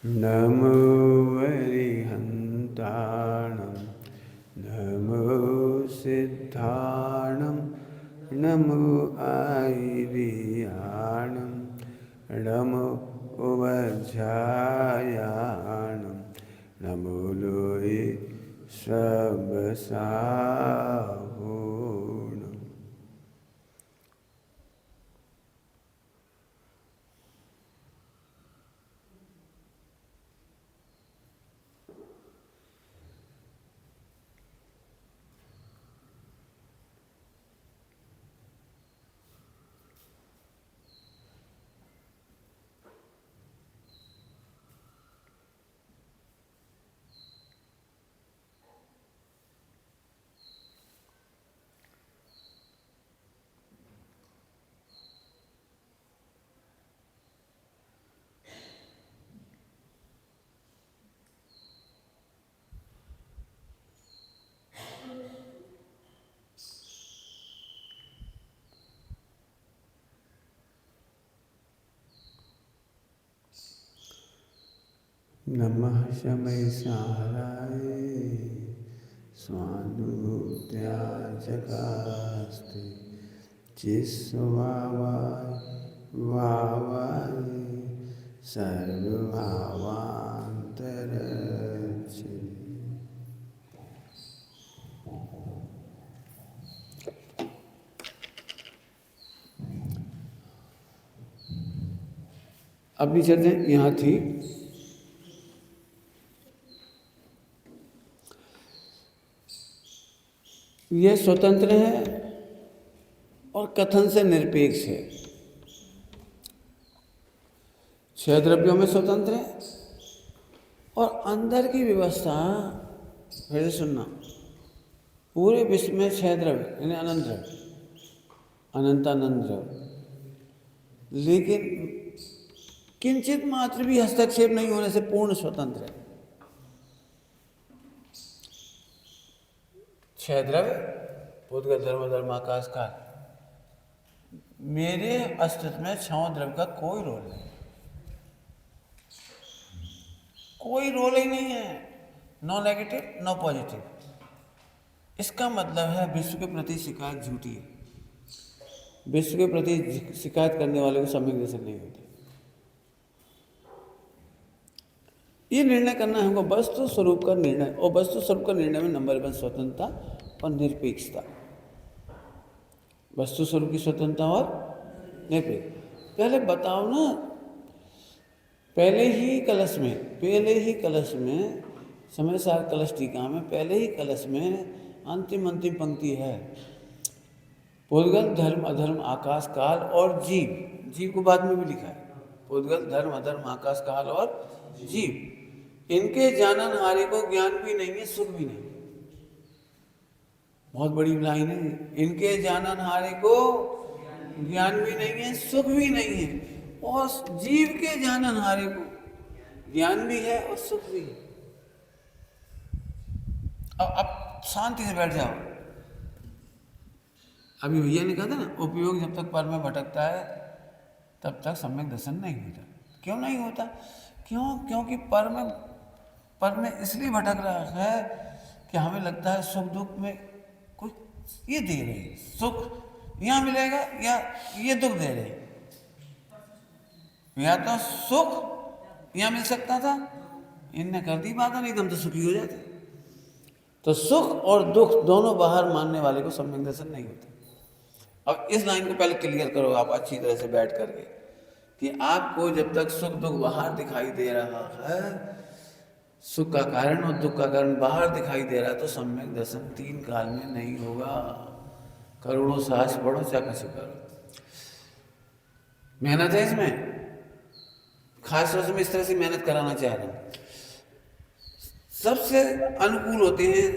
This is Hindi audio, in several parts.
नमो वरिहन्ताणं नमो सिद्धाणं नमो आयर्याणं नमो वज्रायाणं नमो लोये श्रवसाहूणम्। नमः शमय साराय स्वानुभूत्याजकास्ते चिस्वावाय वावाय सर्वभावान्तरक्षे। अपनी चर्चा यहाँ थी यह स्वतंत्र है और कथन से निरपेक्ष है। 6 द्रव्यों में स्वतंत्र है और अंदर की व्यवस्था, फिर से सुनना, पूरे विश्व में 6 द्रव्य यानी अनंत द्रव्य, अनंतानंद द्रव्य, लेकिन किंचित मात्र भी हस्तक्षेप नहीं होने से पूर्ण स्वतंत्र है। 6 द्रव्य, भूतगल, धर्म, धर्म, आकाश, काल, मेरे अस्तित्व में 6 द्रव्य का कोई रोल नहीं, कोई रोल ही नहीं है। No negative no positive. इसका मतलब है विश्व के प्रति शिकायत झूठी है। विश्व के प्रति शिकायत करने वाले को सम्यक दर्शन नहीं होती। ये निर्णय करना है हमको वस्तु स्वरूप का निर्णय, और वस्तु स्वरूप का निर्णय में नंबर 1 स्वतंत्रता और निरपेक्षता। वस्तु स्वरूप की स्वतंत्रता और निरपेक्ष। पहले बताओ ना, पहले ही कलश में समय सार कलश टीका में पहले ही कलश में अंतिम पंक्ति है, भूतगल, धर्म, अधर्म, आकाश, काल और जीव। जीव को बाद में भी लिखा है, भूतगल, धर्म, अधर्म, आकाश, काल और जीव। इनके जाननहारे को ज्ञान भी नहीं है, सुख भी नहीं। बहुत बड़ी लाइन है। इनके जाननहारे को ज्ञान भी नहीं है, सुख भी नहीं है, और जीव के जाननहारे को ज्ञान भी है और सुख भी है। अब शांति से बैठ जाओ। अभी भैया ने कहा था ना, उपयोग जब तक पर में भटकता है तब तक सम्यक दर्शन नहीं होता। क्यों नहीं होता? क्योंकि पर में इसलिए भटक रहा है कि हमें लगता है सुख दुख में कुछ ये दे रहे हैं, सुख यहाँ मिलेगा या ये दुख दे रहे हैं। या तो सुख यहाँ मिल सकता था, इनने कर दी बात, नहीं तो हम तो सुखी हो जाते। तो सुख और दुख दोनों बाहर मानने वाले को सम्यक दर्शन नहीं होता। अब इस लाइन को पहले क्लियर करो आप अच्छी तरह से बैठ करके, कि आपको जब तक सुख दुख बाहर दिखाई दे रहा है, सुख का कारण और दुख का कारण बाहर दिखाई दे रहा है, तो सम्यक दर्शन 3 काल में नहीं होगा। करोड़ों साहस पढ़ो चाहे कुछ करो, मेहनत है इसमें। खास तौर से मैं इस तरह से मेहनत कराना चाह रहा हूँ। सबसे अनुकूल होते हैं,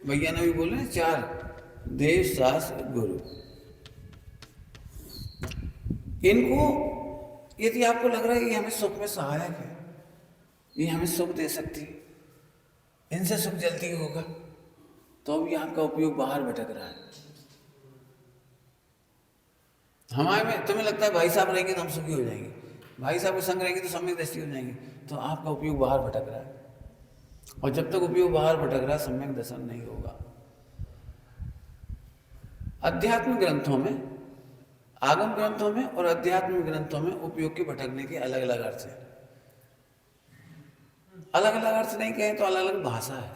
भैया ने भी बोले 4, देव, शास्त्र, गुरु। इनको यदि आपको लग रहा है कि हमें सुख में सहायक है, ये हमें सुख दे सकती है, इनसे सुख जल्दी होगा, तो भी आपका उपयोग बाहर भटक रहा है। हमारे में तुम्हें लगता है भाई साहब रहेंगे तो हम सुखी हो जाएंगे, भाई साहब के संग रहेंगे तो सम्यक दृष्टि हो जाएंगे, तो आपका उपयोग बाहर भटक रहा है। और जब तक उपयोग बाहर भटक रहा है सम्यक दर्शन नहीं होगा। अध्यात्म ग्रंथों में, आगम ग्रंथों में और अध्यात्म ग्रंथों में उपयोग के भटकने के अलग अलग अर्थ हैं। अलग अलग अर्थ नहीं कहें तो अलग अलग भाषा है।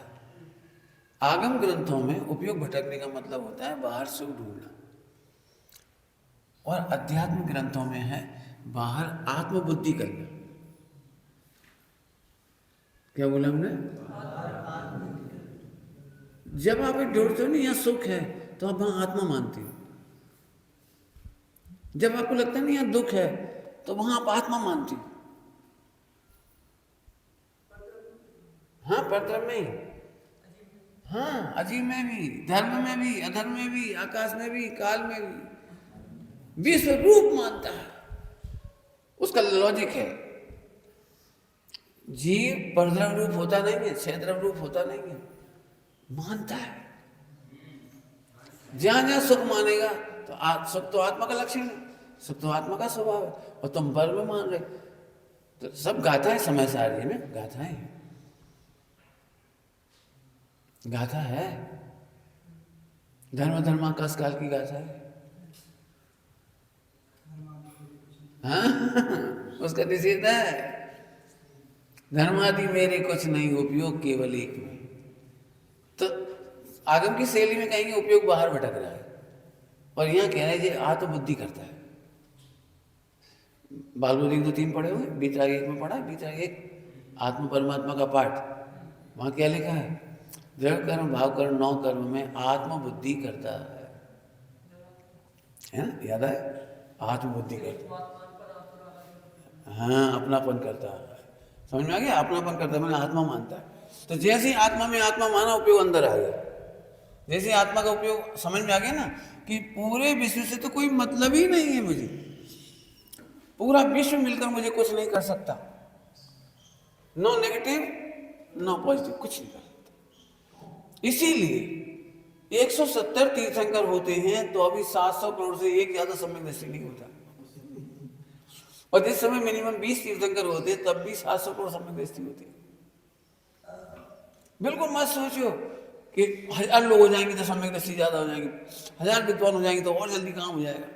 आगम ग्रंथों में उपयोग भटकने का मतलब होता है बाहर सुख ढूंढना, और अध्यात्म ग्रंथों में है बाहर आत्मबुद्धि करना। क्या बोला हमने? जब आप ढूंढते हो नहीं यहाँ सुख है तो आप वहां आत्मा मानते हो। जब आपको लगता नहीं यहाँ दुख है तो वहां आप आत्मा मानते हो। हाँ, परब्रह्म में ही, हाँ, अजीब में भी, धर्म में भी, अधर्म में भी, आकाश में भी, काल में भी, विश्व रूप मानता है। उसका लॉजिक है, जीव परद्रव रूप होता नहीं है, क्षेत्रव रूप होता नहीं है, मानता है। जहां जहां सुख मानेगा तो सुख तो आत्मा का लक्षण है, सुख तो आत्मा का स्वभाव है, और तुम परम मान रहे। तो सब गाथाएं समय सारणी में गाथाएं हैं, गाथा है, धर्म धर्माकाश काल की गाथा है। हाँ, उसका निषेध है, धर्मादि मेरे कुछ नहीं उपयोग केवल एक में। तो आगम की शैली में कहेंगे उपयोग बाहर भटक रहा है, और यहाँ कह रहे हैं आत्मबुद्धि करता है। बालबुद्धि 2-3 पढ़े हुए, बीतराग 1 में पढ़ा, बीतराग 1 आत्म परमात्मा का पाठ। वहां क्या लिखा है? दृढ़ कर्म भाव कर्म 9 कर्म में आत्मबुद्धि करता है ना? याद है? आत्मबुद्धि करता है, हाँ, अपनापन करता है। समझ में आ गया? अपनापन करता है मैंने आत्मा मानता है। तो जैसे ही आत्मा में आत्मा माना, उपयोग अंदर आ गया। जैसे आत्मा का उपयोग समझ में आ गया ना कि पूरे विश्व से तो कोई मतलब ही नहीं है मुझे, पूरा विश्व मिलकर मुझे कुछ नहीं कर सकता, नो नेगेटिव नो पॉजिटिव, कुछ नहीं कर सकता। इसीलिए 170 तीर्थंकर होते हैं तो अभी 700 करोड़ से एक ज्यादा सम्यक दृष्टि नहीं होता, और जिस समय मिनिमम 20 तीर्थंकर होते तब भी 700 करोड़ सम्यक दृष्टि होती है। बिल्कुल मत सोचो कि 1000 लोग हो जाएंगे तो सम्यक दृष्टि ज्यादा हो जाएगी, 1000 विद्वान हो जाएंगे तो और जल्दी काम हो जाएगा,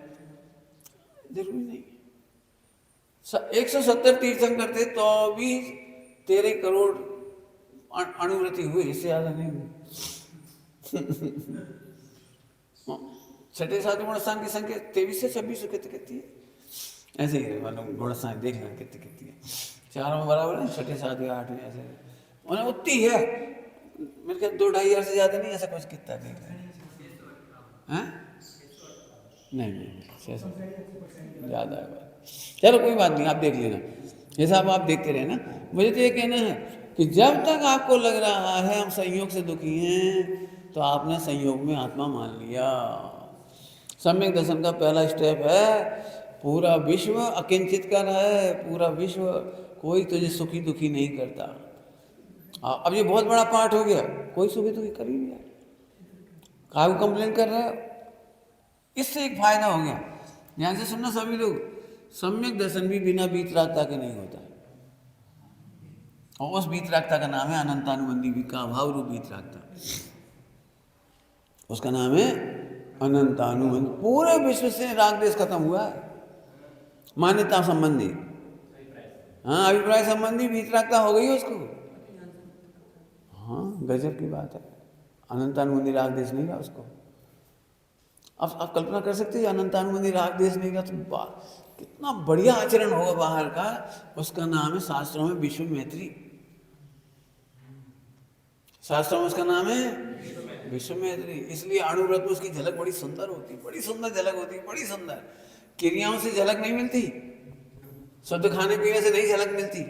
जरूरी नहीं। 170 तीर्थंकर थे तो भी 13 करोड़ अणुवृत्ति हुई, इससे ज्यादा नहीं हुई। छठे सातवें गुणस्थान की संख्या 23 से 26 कितनी है? ऐसे ही मतलब गुणस्थान देख लें कितनी है, चारों में बराबर है, छठे सातवें आठवें ऐसे उन्हें उतनी है। मेरे ख्याल 2-2.5 से ज्यादा नहीं, ऐसा कुछ कितना देख रहे हैं? नहीं ज्यादा है। चलो कोई बात नहीं, आप देख लेना, जैसा आप देखते रहे ना। मुझे तो ये कहना है कि जब तक आपको लग रहा है हम संयोग से दुखी हैं तो आपने संयोग में आत्मा मान लिया। सम्यक दर्शन का पहला स्टेप है पूरा विश्व अकिंचित कर है, पूरा विश्व कोई तुझे सुखी दुखी नहीं करता। अब ये बहुत बड़ा पार्ट हो गया, कोई सुखी दुखी कर ही नहीं रहा, काहे को कंप्लेन कर रहे हो? इससे एक फायदा हो गया, ध्यान से सुनना सभी लोग, सम्यक दर्शन भी बिना वीतरागता के नहीं होता, और उस वीतरागता का नाम है अनंतानुबंधी का अभाव रूप वीतरागता, उसका नाम है अनंतानुबंधी। पूरे विश्व से राग देश खत्म हुआ है, मान्यता संबंधी, हाँ, अभिप्राय संबंधी वीतरागता हो गई है उसको। हाँ, गजब की बात है, अनंतानुबंधी राग देश नहीं रहा उसको। अब आप कल्पना कर सकते हैं अनंतानुबंधी राग देश नहीं रहा तो कितना बढ़िया आचरण होगा बाहर का। उसका नाम है शास्त्रों में विश्व मैत्री, शास्त्रों में उसका नाम है विश्व मैत्री। इसलिए अणुव्रत में उसकी झलक बड़ी सुंदर होती, बड़ी सुंदर झलक होती, बड़ी सुंदर। क्रियाओं से झलक नहीं मिलती, शुद्ध खाने पीने से नहीं झलक मिलती,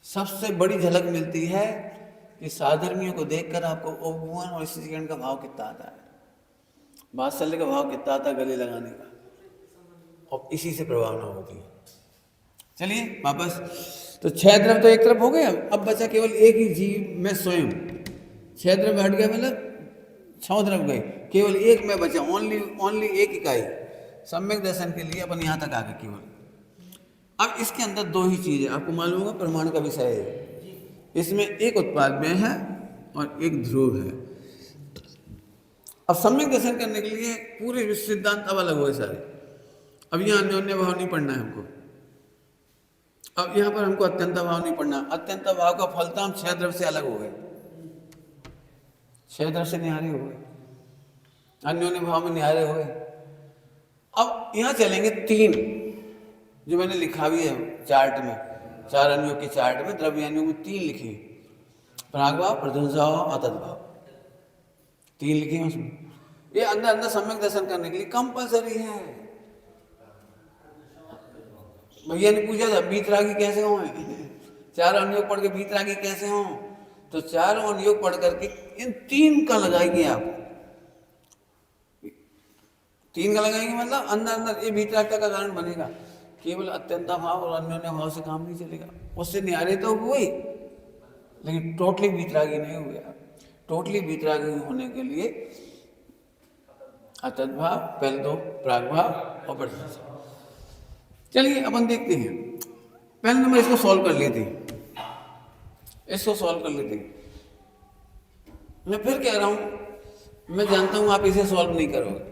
सबसे बड़ी झलक मिलती है कि साधर्मियों को देखकर आपको उपभुवन और स्त्रीगण का भाव कितना आता है, वात्सल्य का भाव कितना आता है गले लगाने का, और इसी से प्रभावना होती है। चलिए वापस, तो 6 द्रव्य तो एक तरफ हो गए, अब बचा केवल एक ही जीव में स्वयं। 6 द्रव्य हट गया मतलब 6 द्रव्य गए, केवल एक में बचा, ओनली एक इकाई। सम्यक दर्शन के लिए अपन यहाँ तक आ गए केवल। अब इसके अंदर दो ही चीजें आपको मालूम होगा, प्रमाण का विषय है। इसमें एक उत्पाद्य है और एक ध्रुव है। अब सम्यक दर्शन करने के लिए पूरे विश्व सिद्धांत अब अलग हुए सारे। अब यहाँ अन्योन्य भाव नहीं पढ़ना है हमको। अब यहाँ पर हमको अत्यंत भाव नहीं पढ़ना। अत्यंत भाव का फलता हम 6 द्रव्य से अलग हो गए, 6 द्रव्य से निहारे हो गए, अन्योन्य भाव में निहारे हो गए। अब यहाँ चलेंगे 3 जो मैंने लिखा भी है चार्ट में, 4 अन्यों के चार्ट में द्रव्य अन्यों में 3 लिखे, प्रागभाव, प्रध्वंसभाव, अतद्भाव, 3 लिखे हैं उसमें। ये अंदर अंदर सम्यक दर्शन करने के लिए कंपलसरी है। भैया ने पूछा था बीतरागी कैसे हो, 4 अनुयोग पढ़ के बीतरागी कैसे हो, तो 4 अनुयोग पढ़ करके इन 3 का लगाएंगे आप। 3 का लगाएंगे मतलब अंदर अंदर ये बीतरागता का कारण बनेगा। केवल अत्यंता भाव और अन्योन्य भाव से काम नहीं चलेगा। उससे निहारे तो हुए लेकिन टोटली बीतरागी नहीं हुए। टोटली बीतरागी होने के लिए अतद्भाव, पहले 2 प्रागभाव और प्रध्वंसभाव। चलिए अपन देखते हैं। पहले नंबर इसको सॉल्व कर लेते हैं, इसको सॉल्व कर लेते हैं। मैं फिर कह रहा हूं, मैं जानता हूं आप इसे सॉल्व नहीं करोगे।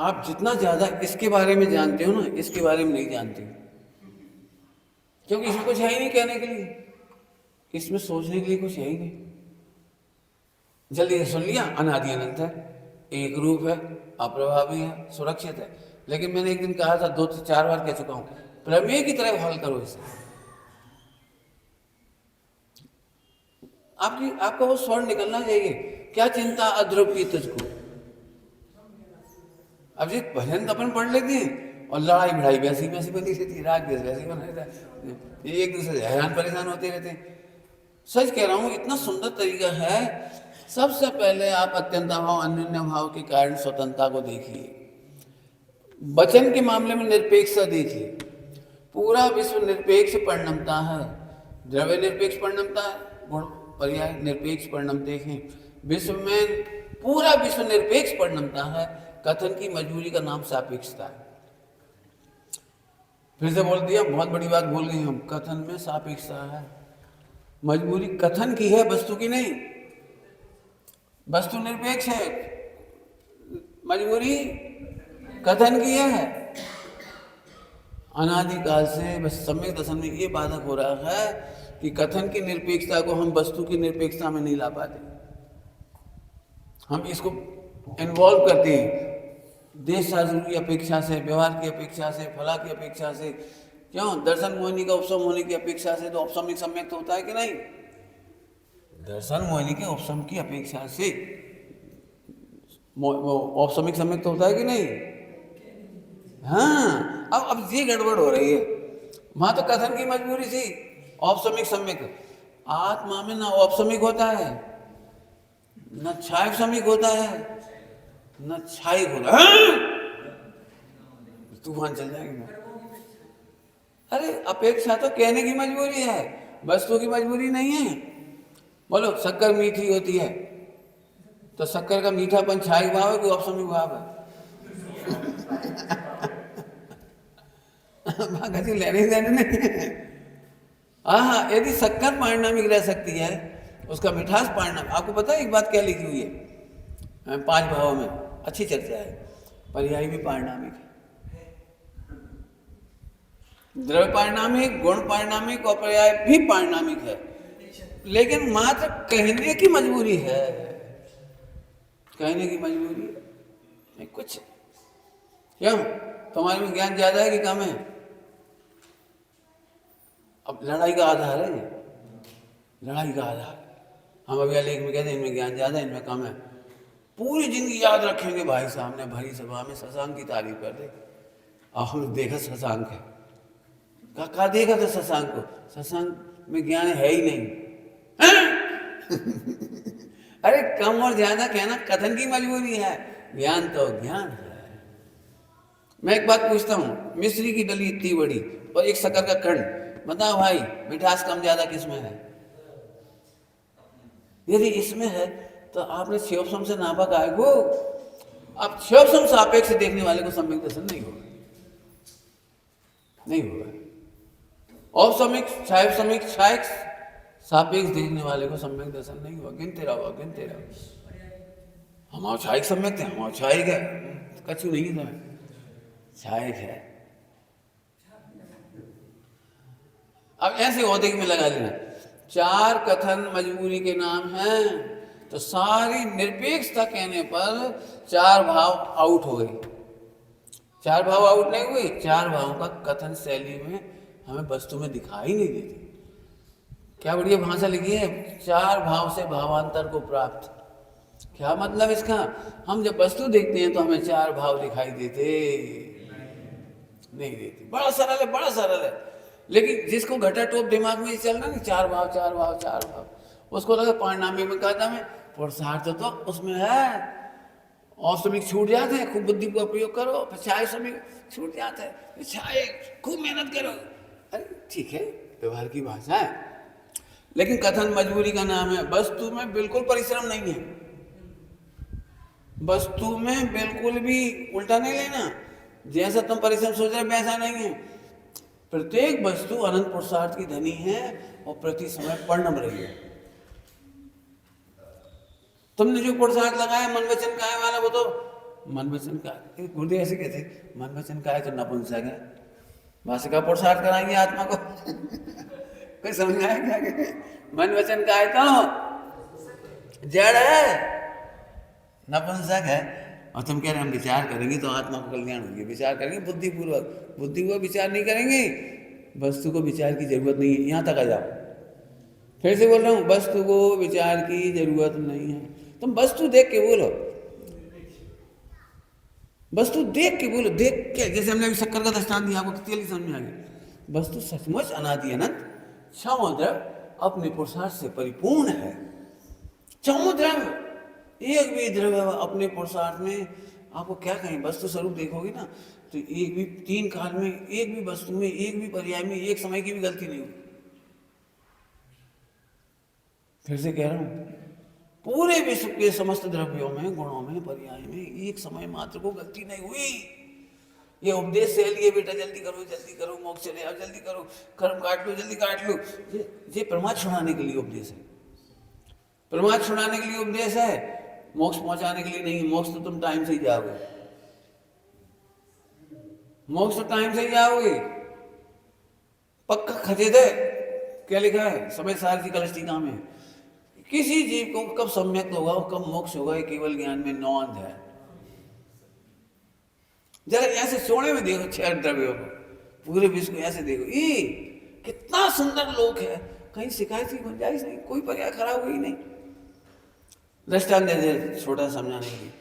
आप जितना ज्यादा इसके बारे में जानते हो ना, इसके बारे में नहीं जानते, क्योंकि इसमें कुछ है ही नहीं कहने के लिए, इसमें सोचने के लिए कुछ है ही नहीं। जल्दी से सुन लिया, अनादि अनंत है, एक रूप है, अप्रभावी है, सुरक्षित है। लेकिन मैंने एक दिन कहा था, 2 से 4 बार कह चुका हूं, प्रमेय की तरह हल करो इसे। आपका वो स्वर निकलना चाहिए, क्या चिंता अध्रुव की तुझको। अब ये भजन अपन पढ़ लेते हैं और लड़ाई भिड़ाई वैसी वैसी बनी रहती है, राग वैसी बना रहता है, ये एक दूसरे से हैरान परेशान होते रहते हैं। सच कह रहा हूं, इतना सुंदर तरीका है। सबसे पहले आप अत्यंत भाव, अन्योन्य भाव के कारण स्वतंत्रता को देखिए। वचन के मामले में निरपेक्षता देखिए। पूरा विश्व निरपेक्ष परिणमता है, द्रव्य निरपेक्ष परिणमता है, गुण पर्याय निरपेक्ष परिणम देखें। विश्व में पूरा विश्व निरपेक्ष परिणमता है। कथन की मजबूरी का नाम सापेक्षता है। फिर से बोल दिया, बहुत बड़ी बात बोल गए हम। कथन में सापेक्षता है। मजबूरी कथन की है, वस्तु की नहीं। वस्तु निरपेक्ष है, मजबूरी कथन की है। अनादिकाल से बस सम्यक दर्शन में ये बाधक हो रहा है कि कथन की निरपेक्षता को हम वस्तु की निरपेक्षता में नहीं ला पाते। हम इसको इन्वॉल्व करते हैं देश शास्त्र की अपेक्षा से, व्यवहार की अपेक्षा से, फला की अपेक्षा से। क्यों? दर्शन मोहिनी का उपसम होने की अपेक्षा से तो औपसमिक सम्यक तो होता है कि नहीं? दर्शन मोहिनी के उपसम की अपेक्षा से औपसमिक सम्यक तो होता है कि नहीं? हाँ, अब ये गड़बड़ हो रही है। वहां तो कथन की मजबूरी थी, औपसमिक सम्यक। आत्मा में ना औपसमिक होता है, न छाय समिक होता है, न छाई होता है। तूफान चल जाएगी। अरे अपेक्षा तो कहने की मजबूरी है, वस्तु की मजबूरी नहीं है। बोलो शक्कर मीठी होती है तो शक्कर का मीठापन छाई भाव है कि औपसमिक भाव है? किसी लेने देने नहीं है। हाँ, यदि शक्कर पारिणामिक रह सकती है, उसका मिठास पारिणामिक। आपको पता है एक बात क्या लिखी हुई है 5 भावों में? अच्छी चर्चा है। पर्याय भी पारिणामिक है, द्रव्य पारिणामिक, गुण पारिणामिक और पर्याय भी पारिणामिक है। लेकिन मात्र कहने की मजबूरी है, कहने की मजबूरी है कुछ। क्यों? तुम्हारे में ज्ञान ज्यादा है कि कम है? अब लड़ाई का आधार है, लड़ाई का आधार। हम अभी लेख में कहते हैं इनमें ज्ञान ज्यादा है, इनमें कम है। पूरी जिंदगी याद रखेंगे भाई सामने भरी सभा में शशांक की तारीफ कर दे। अब हमने देखा शशांक है, कहा देखा था शशांक को? शशांक में ज्ञान है ही नहीं। अरे कम और ज्यादा कहना कथन की मजबूरी है, ज्ञान तो ज्ञान है। मैं एक बात पूछता हूँ, मिश्री की डली इतनी बड़ी और एक शक्कर का कण, बताओ भाई मिठास कम ज्यादा किसमें है? यदि इसमें है तो आपने शिवसम से नापा काहे को? अब क्षोभ सापेक्ष देखने वाले को सम्यक दर्शन नहीं होगा, नहीं होगा। औपसमिक क्षायक समिक क्षायक सापेक्ष देखने वाले को सम्यक दर्शन नहीं हुआ। गिनते रहो गिनते रहो। हमारा क्षायक सम्यक थे, हमारा क्षायक है, कछु नहीं है, क्षायक है। अब ऐसे औदिक में लगा लेना, चार कथन मजबूरी के नाम हैं, तो सारी निरपेक्षता कहने पर चार भाव आउट हो गए। चार भाव आउट नहीं हुए, चार भावों का कथन शैली में हमें वस्तु में दिखाई नहीं देती। क्या बढ़िया भाषा लिखी है, चार भाव से भावांतर को प्राप्त। क्या मतलब इसका, हम जब वस्तु देखते हैं तो हमें चार भाव दिखाई देते नहीं देते। बड़ा सरल है, बड़ा सरल है। लेकिन जिसको घटा टोप दिमाग में चल रहा नहीं, चार भाव चार भाव चार भाव, उसको लगा पारिणामी में कहता मैं पुरुषार्थ तो उसमें है, और समीक छूट जाते हैं, खूब बुद्धि का प्रयोग करो, फिर छाए समीक छूट जाता है, छाए खूब मेहनत करो। अरे ठीक है, व्यवहार की भाषा है, लेकिन कथन मजबूरी का नाम है। वस्तु में बिल्कुल परिश्रम नहीं है, वस्तु में बिल्कुल भी उल्टा नहीं लेना, जैसा तुम परिश्रम सोच रहे वैसा नहीं है। प्रत्येक वस्तु अनंत पुरुषार्थ की धनी है और प्रति समय परिणम रही है। तुमने जो पुरुषार्थ लगाया मन वचन काय वाला, वो तो मन वचन का, गुरुदेव ऐसे कहते मन वचन काय तो नपुंसक है, भाषिका पुरुषार्थ कराएंगे आत्मा को। कोई समझ आया क्या कहते? मन वचन काय तो जड़ है, नपुंसक है, और तुम कह रहे हम विचार करेंगे तो आत्मा को कल्याण होगी। विचार करेंगे बुद्धिपूर्वक, बुद्धिपूर्वक विचार नहीं करेंगे, वस्तु को विचार की जरूरत नहीं है। यहाँ तक आ जाओ, फिर से बोल रहा हूँ, वस्तु को विचार की जरूरत नहीं है। तुम वस्तु देख के बोलो, वस्तु देख के बोलो, देख के, जैसे हमने अभी शक्कर का दृष्टांत दिया, आपको कितनी जल्दी समझ में आ गई। वस्तु सचमुच अनादि अनंत क्षमद्रव अपने पुरुषार्थ से परिपूर्ण है। क्षमद्रव एक भी द्रव्य अपने पुरुषार्थ में, आपको क्या कहें, वस्तु स्वरूप देखोगे ना तो एक भी तीन काल में, एक भी वस्तु में, एक भी पर्याय में, एक समय की भी गलती नहीं हुई। फिर से कह रहा हूं, पूरे विश्व के समस्त द्रव्यों में, गुणों में, पर्याय में एक समय मात्र को गलती नहीं हुई। ये उपदेश से लिए बेटा जल्दी करो, मोक्ष चले आओ, जल्दी करो, कर्म काट लो, जल्दी काट लो, ये प्रमाद छुड़ाने के लिए उपदेश है। प्रमाद छुड़ाने के लिए उपदेश है, मोक्ष पहुंचाने के लिए नहीं। मोक्ष तो तुम टाइम से ही जाओगे, मोक्ष तो टाइम से ही जाओगे, पक्का खचे थे। क्या लिखा है समय सार की कलस्टिका में, किसी जीव को कब सम्यक होगा और कब मोक्ष होगा, ये केवल ज्ञान में नौंद है। जरा ऐसे सोने में देखो, छह द्रव्यों को, पूरे विश्व को ऐसे देखो, ये कितना सुंदर लोक है, कहीं शिकायत की गुंजाइश नहीं, कोई पर्याय खराब हुई नहीं। दृष्टांत दे दे छोटा समझाने के लिए,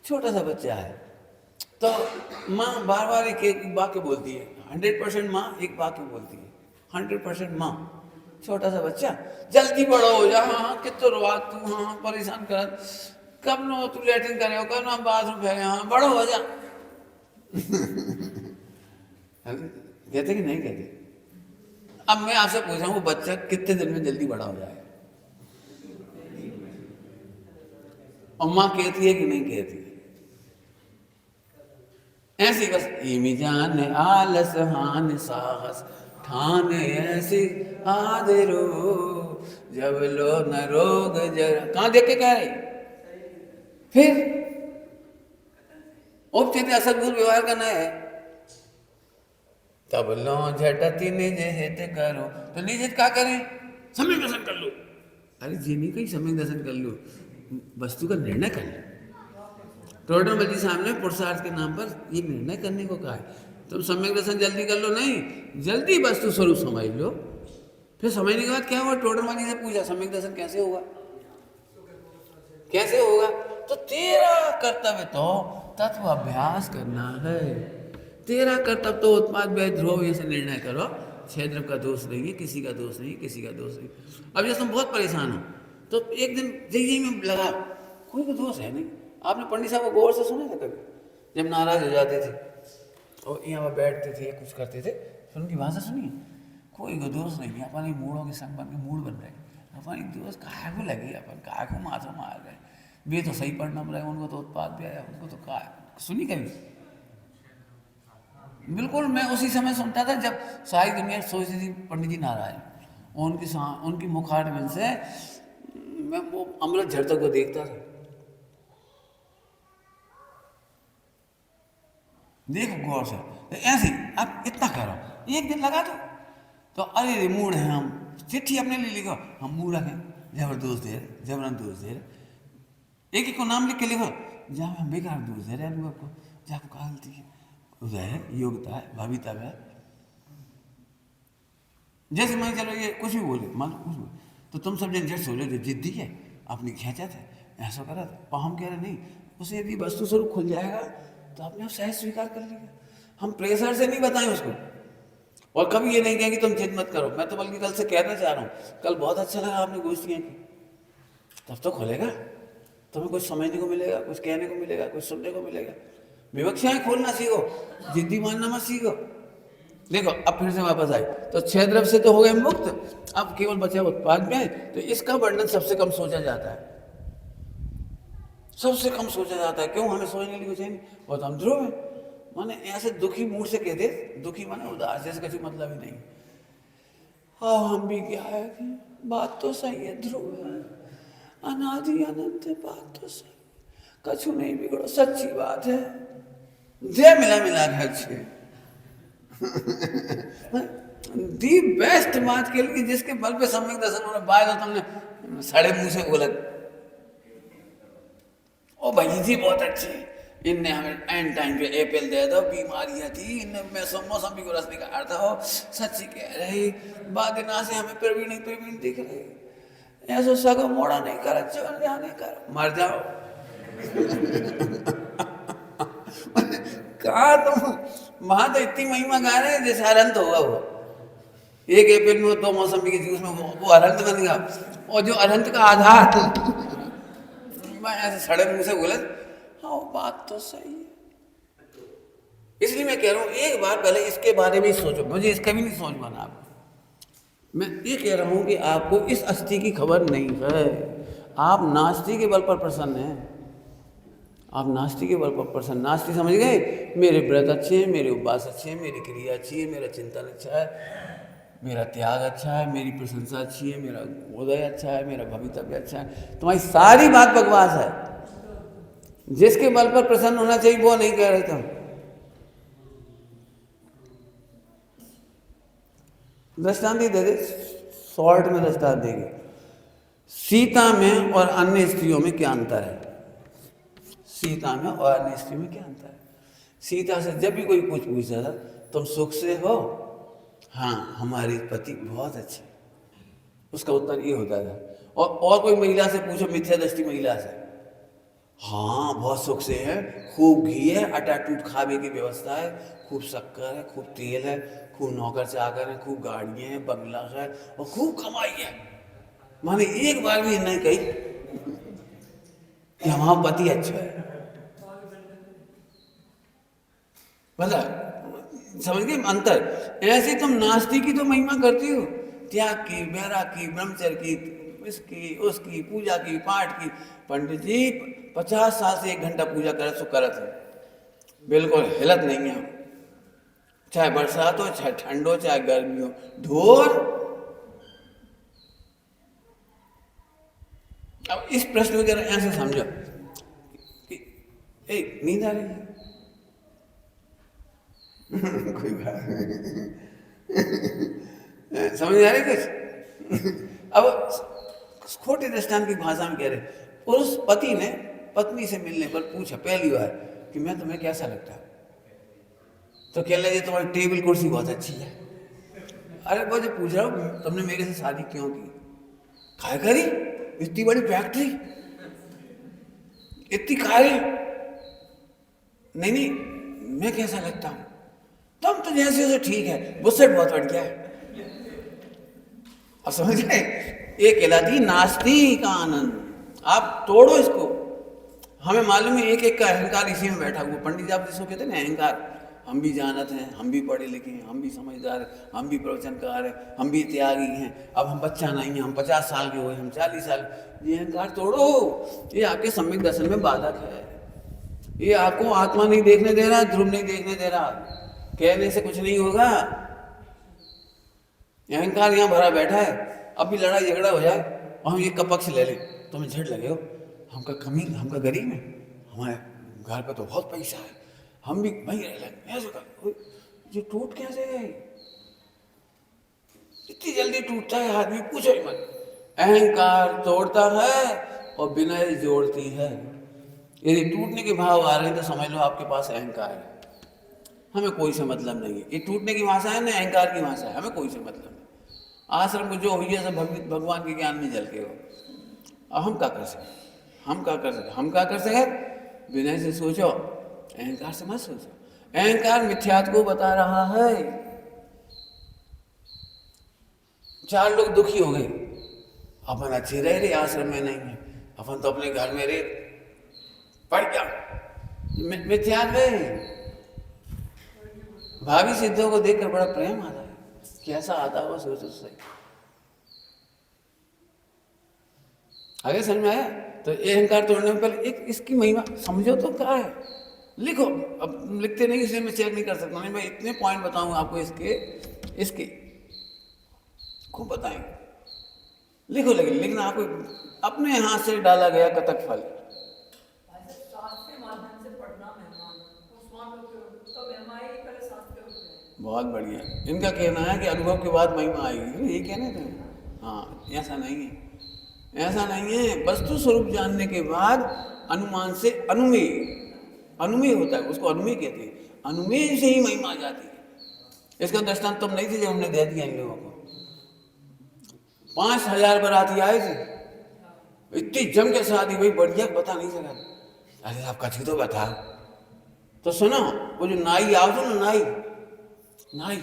छोटा सा बच्चा है तो माँ बार बार एक वाक्य बोलती है, 100% माँ एक वाक्य बोलती है, 100% माँ। छोटा सा बच्चा, जल्दी बड़ो हो जा, हाँ कितना रोआ तू, हाँ परेशान कर, कब नो तू लैट्रिन करे हो, कब ना बाथरूम है, हाँ बड़ो हो जा। कहते कि नहीं कहते? अब मैं आपसे पूछ रहा हूँ, बच्चा कितने दिन में जल्दी बड़ा हो जाएगा? और माँ कहती है कि नहीं कहती? ऐसी बस इमी जान आलस हान साहस ठान ऐसी आदरो जब लो न रोग जरा। कहाँ देख के कह रही? फिर उपचित असदगुण व्यवहार करना है, तब लो झटती निज हित करो। तो निज हित क्या करें? सम्यक दर्शन कर लो। अरे जी नहीं कहीं सम्यक दर्शन कर लो, वस्तु का निर्णय कर लो। टोटल बल्कि सामने पुरुषार्थ के नाम पर ये निर्णय करने को कहा है। तुम सम्यक दर्शन जल्दी कर लो, नहीं जल्दी वस्तु स्वरूप समझ लो। फिर समझने के बाद क्या हुआ? टोटल वाली से पूछा सम्यक दर्शन कैसे होगा, कैसे होगा? तो तेरा कर्तव्य तो तत्व अभ्यास करना है। तेरा कर्तव्य तो उत्पाद व्यय ध्रुव ये से निर्णय करो, क्षेत्र का दोष नहीं है, किसी का दोष नहीं, किसी का दोष नहीं। अब जैसे तुम बहुत परेशान हो तो एक दिन यही में लगा कोई का दोष है नहीं। आपने पंडित साहब को गौर से सुना था कभी? जब नाराज हो जाते थे और यहाँ पर बैठते थे, कुछ करते थे, फिर उनकी भाषा सुनिए, कोई को दोष नहीं है, अपन मूड़ों के संग बन के मूड बन रहे, अपन दोस्त काहे को लगी, अपन काहे को माथों मार रहे, वे तो सही परिणाम रहे, उनको तो उत्पाद भी आया, उनको तो कहा सुनी कभी? बिल्कुल। मैं उसी समय सुनता था जब सारी दुनिया सोचती थी पंडित जी नारायण, उनकी मुखारविंद से मैं वो अमृत झरते को देखता था। देखो गौर से, ऐसे आप इतना करो, एक दिन लगा दो तो अरे मूड है, हम चिट्ठी अपने लिए लिखो, हम मूर्ख हैं, जबरदस्त है, जबरन दोस्त है, एक एक को नाम लिख के लिखो, जहाँ हम बेकार दोस्त है अनुभव को, जहाँ कालती है उदय है, योग्यता है, भवितव्य है। जैसे मैं चलो ये कुछ भी बोले, मान कुछ भी, तो तुम सब जन जैसे हो जो जिद्दी है, अपनी खींचा था, ऐसा करा था, पर हम कह रहे नहीं, उसे यदि वस्तु स्वरूप खुल जाएगा तो अपने आप सहज स्वीकार कर लेगा। हम प्रेशर से नहीं बताएं उसको, और कभी ये नहीं कहें कि तुम जिद मत करो। मैं तो बल्कि कल से कहना चाह रहा हूँ, कल बहुत अच्छा लगा आपने गोष्ठियाँ की, तब तो खुलेगा, तुम्हें कुछ समझने को मिलेगा, कुछ कहने को मिलेगा, कुछ सुनने को मिलेगा। विवक्षाएं खोलना सीखो, जिद्दी मानना मत सीखो। देखो अब फिर से वापस आए तो 6 द्रव्य से तो हो गए मुक्त, अब केवल बचा उत्पाद में। तो इसका वर्णन सबसे कम सोचा जाता है, सबसे कम सोचा जाता है। क्यों? हमें सोचने के लिए कुछ है नहीं, बहुत हम ध्रुव है। माने ऐसे दुखी मूड से कहते, दुखी माने उदास, जैसे कुछ मतलब ही नहीं। हाँ हम भी क्या है कि बात तो सही है, ध्रुव है, अनादि अनंत है, बात तो सही, कछु नहीं बिगड़ो, सच्ची बात है, जय मिला मिला घर छे। दी बेस्ट बात के लिए जिसके बल पे सम्यक दर्शन होने बाद तुमने साढ़े मुंह से बोला, ओ भाई जी बहुत अच्छे, इनने हमें एंड टाइम पे एप्पल दे दो, बीमारियां थी, इनने मौसम भी को रस निकाला था, हो सच्ची कह रही बाद ना से हमें प्रवीण दिख रही, ऐसा सगा मोड़ा नहीं कर, चल जाने कर, मर जाओ। कहा तुम वहां तो इतनी महिमा गा रहे हैं जैसे अनंत होगा वो, एक एप्पल में 2 मौसमी के जूस में वो अनंत बन गया, और जो अनंत का आधार मैं ऐसे सड़े मुंह से बोला, हाँ बात तो सही है। इसलिए मैं कह रहा हूँ एक बार पहले इसके बारे में सोचो, मुझे इसका भी नहीं सोच बना। आप मैं ये कह रहा हूँ कि आपको इस अस्थि की खबर नहीं है, आप नास्ति के बल पर प्रसन्न हैं, आप नास्ति के बल पर प्रसन्न। नास्ति समझ गए, मेरे व्रत अच्छे हैं, मेरे उपवास अच्छे हैं, मेरी क्रिया अच्छी है, मेरा चिंतन अच्छा है, मेरा त्याग अच्छा है, मेरी प्रशंसा अच्छी है, मेरा उदय अच्छा है, मेरा भवितव्य अच्छा है। तुम्हारी सारी बात बकवास है, जिसके बल पर प्रसन्न होना चाहिए वो नहीं कह रहे तुम। दृष्टांत दे दे, शॉर्ट में दृष्टांत देंगे। सीता में और अन्य स्त्रियों में क्या अंतर है? सीता में और अन्य स्त्रियों में क्या अंतर है? सीता से जब भी कोई कुछ पूछता था, तुम सुख से हो? हाँ हमारे पति बहुत अच्छे, उसका उत्तर ये होता था। और कोई महिला से पूछो, मिथ्या दृष्टि महिला से, हाँ बहुत सुख से है, खूब घी है, अटाटूट खावे की व्यवस्था है, खूब शक्कर है, खूब तेल है, खूब नौकर चाकर है, खूब गाड़ियाँ हैं, बंगला है और खूब कमाई है। माने एक बार भी नहीं कही कि हमारा पति अच्छा है। मतलब समझ गए अंतर? ऐसे तुम नास्तिक की तो महिमा करती हो, त्याग की, वैराग की, ब्रह्मचर्य की, इसकी उसकी, पूजा की, पाठ की। पंडित जी 50 साल से 1 घंटा पूजा करत सो करत है, बिल्कुल हिलत नहीं है, चाहे बरसात हो, चाहे ठंड हो, चाहे गर्मी हो, ढोर। अब इस प्रश्न को जरा ऐसे समझो कि नींद आ रही है। कोई बात नहीं, समझ आ रही कुछ? अब खोटे दृष्टांत की भाषा में कह रहे, पुरुष पति ने पत्नी से मिलने पर पूछा पहली बार कि मैं तुम्हें कैसा लगता है, तो कह लगे तुम्हारी टेबल कुर्सी बहुत अच्छी है। अरे वो जो पूछ रहा हूँ तुमने मेरे से शादी क्यों की? काय करी? इतनी बड़ी फैक्ट्री, इतनी कारी। नहीं मैं कैसा लगता हूँ? तुम तो जैसे हो ठीक है, मुझसे बहुत बढ़िया है। अब समझ गए? ये कहलाती नास्ती का आनंद। आप तोड़ो इसको। हमें मालूम है एक एक का अहंकार इसी में बैठा हुआ। पंडित जी आप जिसको कहते हैं ना अहंकार, हम भी जानत हैं, हम भी पढ़े लिखे हैं, हम भी समझदार हैं, हम भी प्रवचनकार हैं, हम भी त्यागी हैं। अब हम बच्चा नहीं हैं, हम 50 साल के हुए, हम 40 साल। ये अहंकार तोड़ो, ये आपके सम्यक दर्शन में बाधक है। ये आपको आत्मा नहीं देखने दे रहा, ध्रुव नहीं देखने दे रहा। कहने से कुछ नहीं होगा। अहंकार यहाँ भरा बैठा है। अब भी लड़ाई झगड़ा हो जाए और हम ये का पक्ष ले लें, तुम्हें झेड़ लगे हो, हमका कमी, हमका गरीब है, हमारे घर पे तो बहुत पैसा है, हम भी वहीं रह लगे, ऐसे कर। ये टूट कैसे गए? इतनी जल्दी टूटता है आदमी, पूछो ही मत। अहंकार तोड़ता है और विनय जोड़ती है। यदि टूटने के भाव आ रहे हैं तो समझ लो आपके पास अहंकार है। हमें कोई से मतलब नहीं है। ये टूटने की भाषा है ना अहंकार की भाषा है, हमें कोई से मतलब नहीं। आश्रम को जो हुई है सब भगवान के ज्ञान में जल के हो। अब हम क्या कर सकें? हम क्या कर सकें? हम क्या कर सकें? विनय से सोचो, अहंकार से मत सोचो। अहंकार मिथ्यात्व को बता रहा है। 4 लोग दुखी हो गए, अपन अच्छे रह रहे, आश्रम में नहीं है, अपन तो अपने घर में रहे, पढ़ क्या मिथ्यात्व है। भावी सिद्धों को देखकर बड़ा प्रेम आता है, कैसा आता है वो सोचो सही। आगे समझ में आया? तो ये अहंकार तोड़ने में पहले एक इसकी महिमा समझो तो क्या है, लिखो। अब लिखते नहीं, इसे मैं चेक नहीं कर सकता, नहीं मैं इतने पॉइंट बताऊंगा आपको इसके खूब बताएंगे। लिखो, लेकिन लिखना आपको अपने हाथ से डाला गया कतक फल। बहुत बढ़िया। इनका कहना है कि अनुभव के बाद महिमा आएगी, ये कहने थे। हाँ, ऐसा नहीं है, ऐसा नहीं है। वस्तु स्वरूप जानने के बाद अनुमान से अनुमेय, अनुमेय होता है, उसको अनुमेय कहते हैं। अनुमेय से ही महिमा आ जाती है। इसका दृष्टांत तुम नहीं थे जब हमने दे दिया इन लोगों को। 5000 बाराती आए थे, इतनी जम के शादी भाई, बढ़िया बता नहीं सका। अरे आप कथी तो बता। तो सुनो, वो जो नाई आओ तो ना, नाई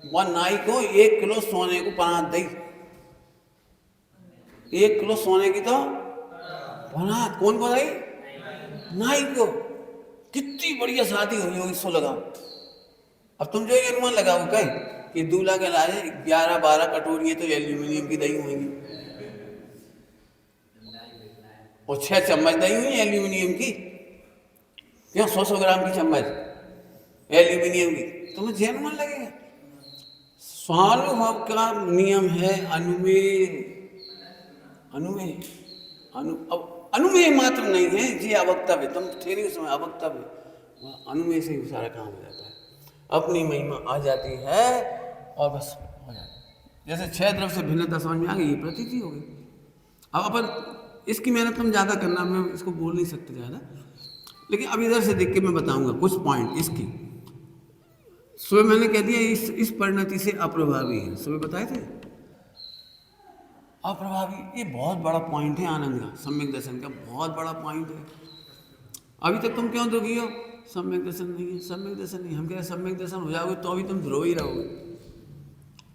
वह नाई को 1 किलो सोने को पनात दी। 1 किलो सोने की तो पनात कौन बनाई? नाई को। कितनी बढ़िया शादी हुई होगी, सो लगाओ। अब तुम जो ये अनुमान लगाओ कहे कि दूल्हा के लाए 11-12 कटोरियां तो एल्यूमिनियम की दही होंगी, और 6 चम्मच दही हुई एल्यूमिनियम की। क्यों? 100 ग्राम की चम्मच एल्यूमिनियम की, तुम्हें जे अनुमान लगेगा। स्वानुभव का नियम है अनुमेय। अनुमेय अब अनुमेय मात्र नहीं है जी, अवक्तव्य। तुम ठहरी उस समय अवक्तव्य, अनुमेय से ही सारा काम हो जाता है। अपनी महिमा आ जाती है और बस हो जाता है। जैसे 6 द्रव्य से भिन्नता समझ में आ गई, ये प्रतीति हो गई। अब अपन इसकी मेहनत तुम ज़्यादा करना, मैं इसको बोल नहीं सकते ज़्यादा, लेकिन अब इधर से देख के मैं बताऊंगा कुछ पॉइंट इसकी। सुबह मैंने कह दिया इस परिणति से अप्रभावी है, सुबह बताए थे अप्रभावी। ये बहुत बड़ा पॉइंट है आनंद का, सम्यक दर्शन का बहुत बड़ा पॉइंट है। अभी तक तुम क्यों दुखी हो? सम्यक दर्शन नहीं है, सम्यक दर्शन नहीं। हम कह रहे सम्यक दर्शन हो जाओगे तो अभी तुम ध्रुव ही रहोगे।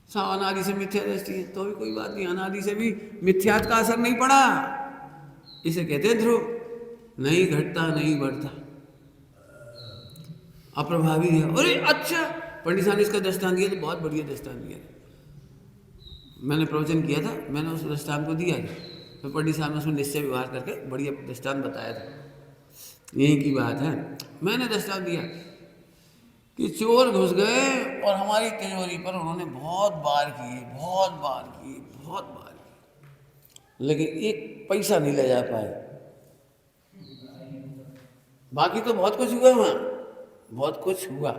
सब अनादि से मिथ्या दृष्टि है तो भी कोई बात नहीं, अनादि से भी मिथ्यात का असर नहीं पड़ा, इसे कहते हैं ध्रुव। नहीं घटता नहीं बढ़ता, अप्रभावी है। अरे अच्छा, पंडित साहब ने इसका दृष्टांत दिया तो बहुत बढ़िया दृष्टांत दिया। मैंने प्रवचन किया था, मैंने उस दृष्टांत को दिया था, तो पंडित साहब ने उसमें निश्चय व्यवहार करके बढ़िया दृष्टांत बताया था। यही की बात है। मैंने दृष्टांत दिया कि चोर घुस गए और हमारी तिजोरी पर उन्होंने बहुत बार किए, लेकिन एक पैसा नहीं ले जा पाए। बाकी तो बहुत कुछ हुआ वहाँ, बहुत कुछ हुआ।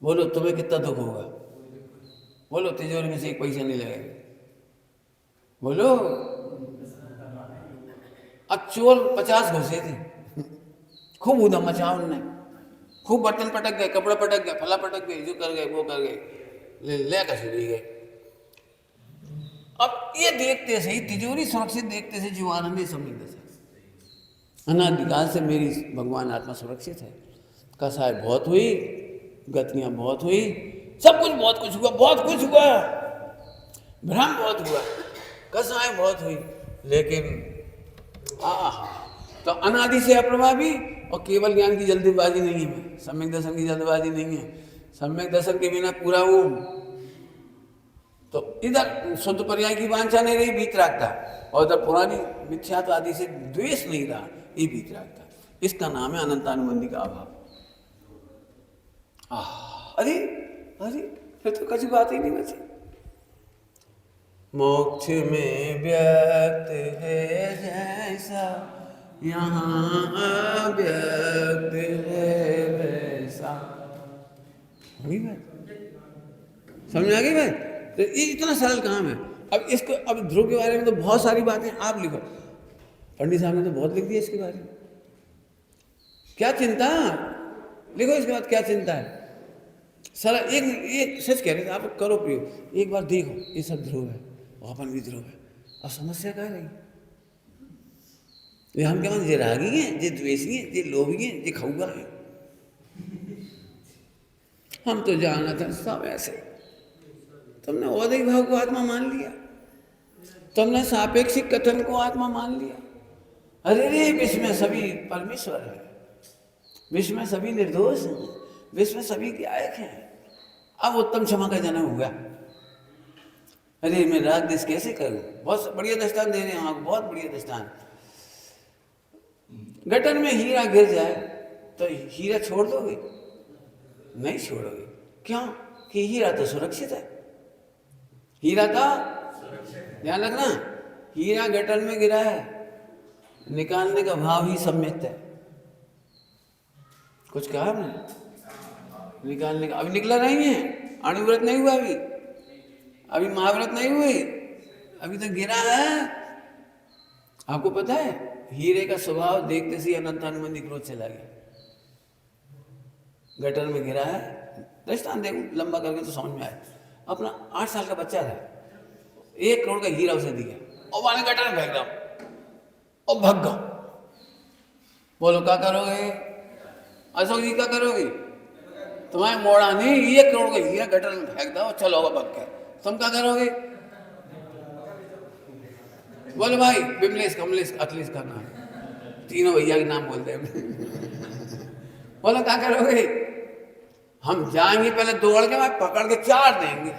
बोलो तुम्हें कितना दुख होगा? बोलो तिजोरी में से एक पैसा नहीं लगेगा, बोलो। अब चोर 50 घुसे थे, खूब उधम मचा उनने, खूब बर्तन पटक गए, कपड़ा पटक गए, फला पटक गए, जो कर गए वो कर गए, ले चली गए। अब ये देखते से ही तिजोरी सुरक्षित देखते से जो आनंद है समझ से अनादिकाल से मेरी भगवान आत्मा सुरक्षित है। कसाय बहुत हुई, गतियां बहुत हुई, सब कुछ बहुत कुछ हुआ, बहुत कुछ हुआ, भ्रम बहुत हुआ, कसाय बहुत हुई, लेकिन तो अनादि से अप्रभावी और केवल ज्ञान की जल्दबाजी नहीं है, सम्यक दर्शन की जल्दबाजी नहीं है। सम्यक दर्शन के बिना पूरा हूँ तो इधर शुद्ध पर्याय की वांछा नहीं रही, वीतरागता, और इधर पुरानी मिथ्यात्व आदि से द्वेष नहीं रहा, ये वीतरागता। इसका नाम है अनंतानुबंधी का अभाव। अरे अरे फिर तो कुछ बात ही नहीं बची। मोक्ष में व्यक्त है जैसा, यहाँ अव्यक्त है वैसा। समझ आ गई भाई? तो ये इतना सरल काम है। अब इसको, अब ध्रुव के बारे में तो बहुत सारी बातें आप लिखो, पंडित साहब ने तो बहुत लिख दिया इसके बारे में। क्या चिंता, लिखो इसके बाद क्या चिंता है। सारा एक सच कह रहे थे आप, करो प्रयोग, एक बार देखो ये सब ध्रुव है और अपन भी ध्रुव है। अब समस्या क्या रही? ये हम क्या मान, ये रागी हैं, ये द्वेषी हैं, ये लोभी हैं, ये खौगा है। हम तो जानना था सब ऐसे। तुमने औदैहिक भाव को आत्मा मान लिया, तुमने सापेक्षिक कथन को आत्मा मान लिया। अरे रे, विश्व में सभी परमेश्वर है, विश्व में सभी निर्दोष हैं, विश्व में सभी गायक हैं। अब उत्तम क्षमा का जन्म हुआ। अरे मैं राग देश कैसे करूं? बहुत बढ़िया दृष्टांत दे रहे हैं आपको, बहुत बढ़िया दृष्टांत। गटर में हीरा गिर जाए तो हीरा छोड़ दोगे? नहीं छोड़ोगे। क्यों? कि हीरा तो सुरक्षित है। हीरा का ध्यान रखना, हीरा गटर में गिरा है, निकालने का भाव ही सम्यक है। कुछ कहा हमने? निकालने का, अभी निकला नहीं है, अणुव्रत नहीं हुआ, अभी महाव्रत नहीं हुई, अभी तो गिरा है। आपको पता है हीरे का स्वभाव देखते से अनंतानुबंधी क्रोध चला गया। गटर में गिरा है, दृष्टांत देखो लंबा करके तो समझ में आए। अपना 8 साल का बच्चा था, 1 करोड़ का हीरा उसे दिया और वाले गटर में फेंक रहा और भग गया। बोलो क्या करोगे? अशोक जी क्या करोगे? तुम्हारे मोड़ा नहीं, 1 करोड़ का हीरा गटर में फेंक दो, चलो भग के, तुम क्या करोगे? बोलो भाई, विमलेश, कमलेश, अखिलेश का नाम, तीनों भैया के नाम बोलते हैं। बोलो क्या करोगे? हम जाएंगे पहले दौड़ के, मैं पकड़ के 4 देंगे।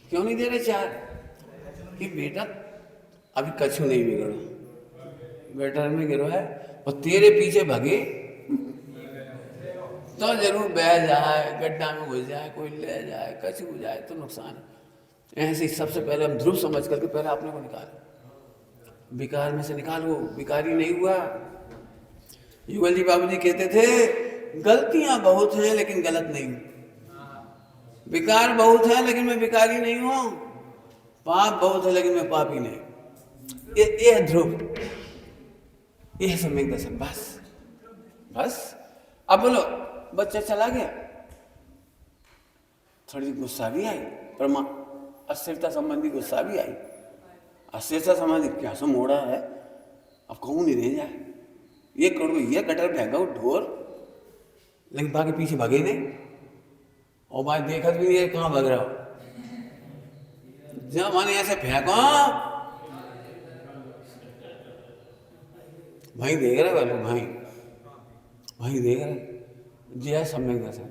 क्यों नहीं दे रहे 4? कि बेटा अभी कछु नहीं बिगड़ा, गटर में गिरो है और तेरे पीछे भगे तो जरूर बह जाए, गड्ढा में घुस जाए, कोई ले जाए, कछु हो जाए तो नुकसान है। ऐसे सबसे पहले हम ध्रुव समझ करके पहले अपने को निकालो, विकार में से निकालो। विकारी नहीं हुआ। युगल जी बाबू जी कहते थे गलतियां बहुत हैं लेकिन गलत नहीं हूं, विकार बहुत है लेकिन मैं विकारी नहीं हूं, पाप बहुत है लेकिन मैं पापी नहीं। ये है ध्रुव, ये है सम्यक दर्शन। बस बस। अब बोलो, बच्चा चला गया, थोड़ी गुस्सा भी आई, अस्थिरता संबंधी गुस्सा भी आई। अस्थिरता संबंधी क्या सो मोड़ा है, अब कहूँ नहीं रह जाए। 1 करोड़ ये कटर फेंका ढोर, लेकिन बाकी पीछे भगे नहीं और भाई देखत भी नहीं है कहाँ भग रहा हो। जब मैंने ऐसे फेंको, भाई देख रहे बोलो, भाई देख रहे। जय सम्यक दर्शन,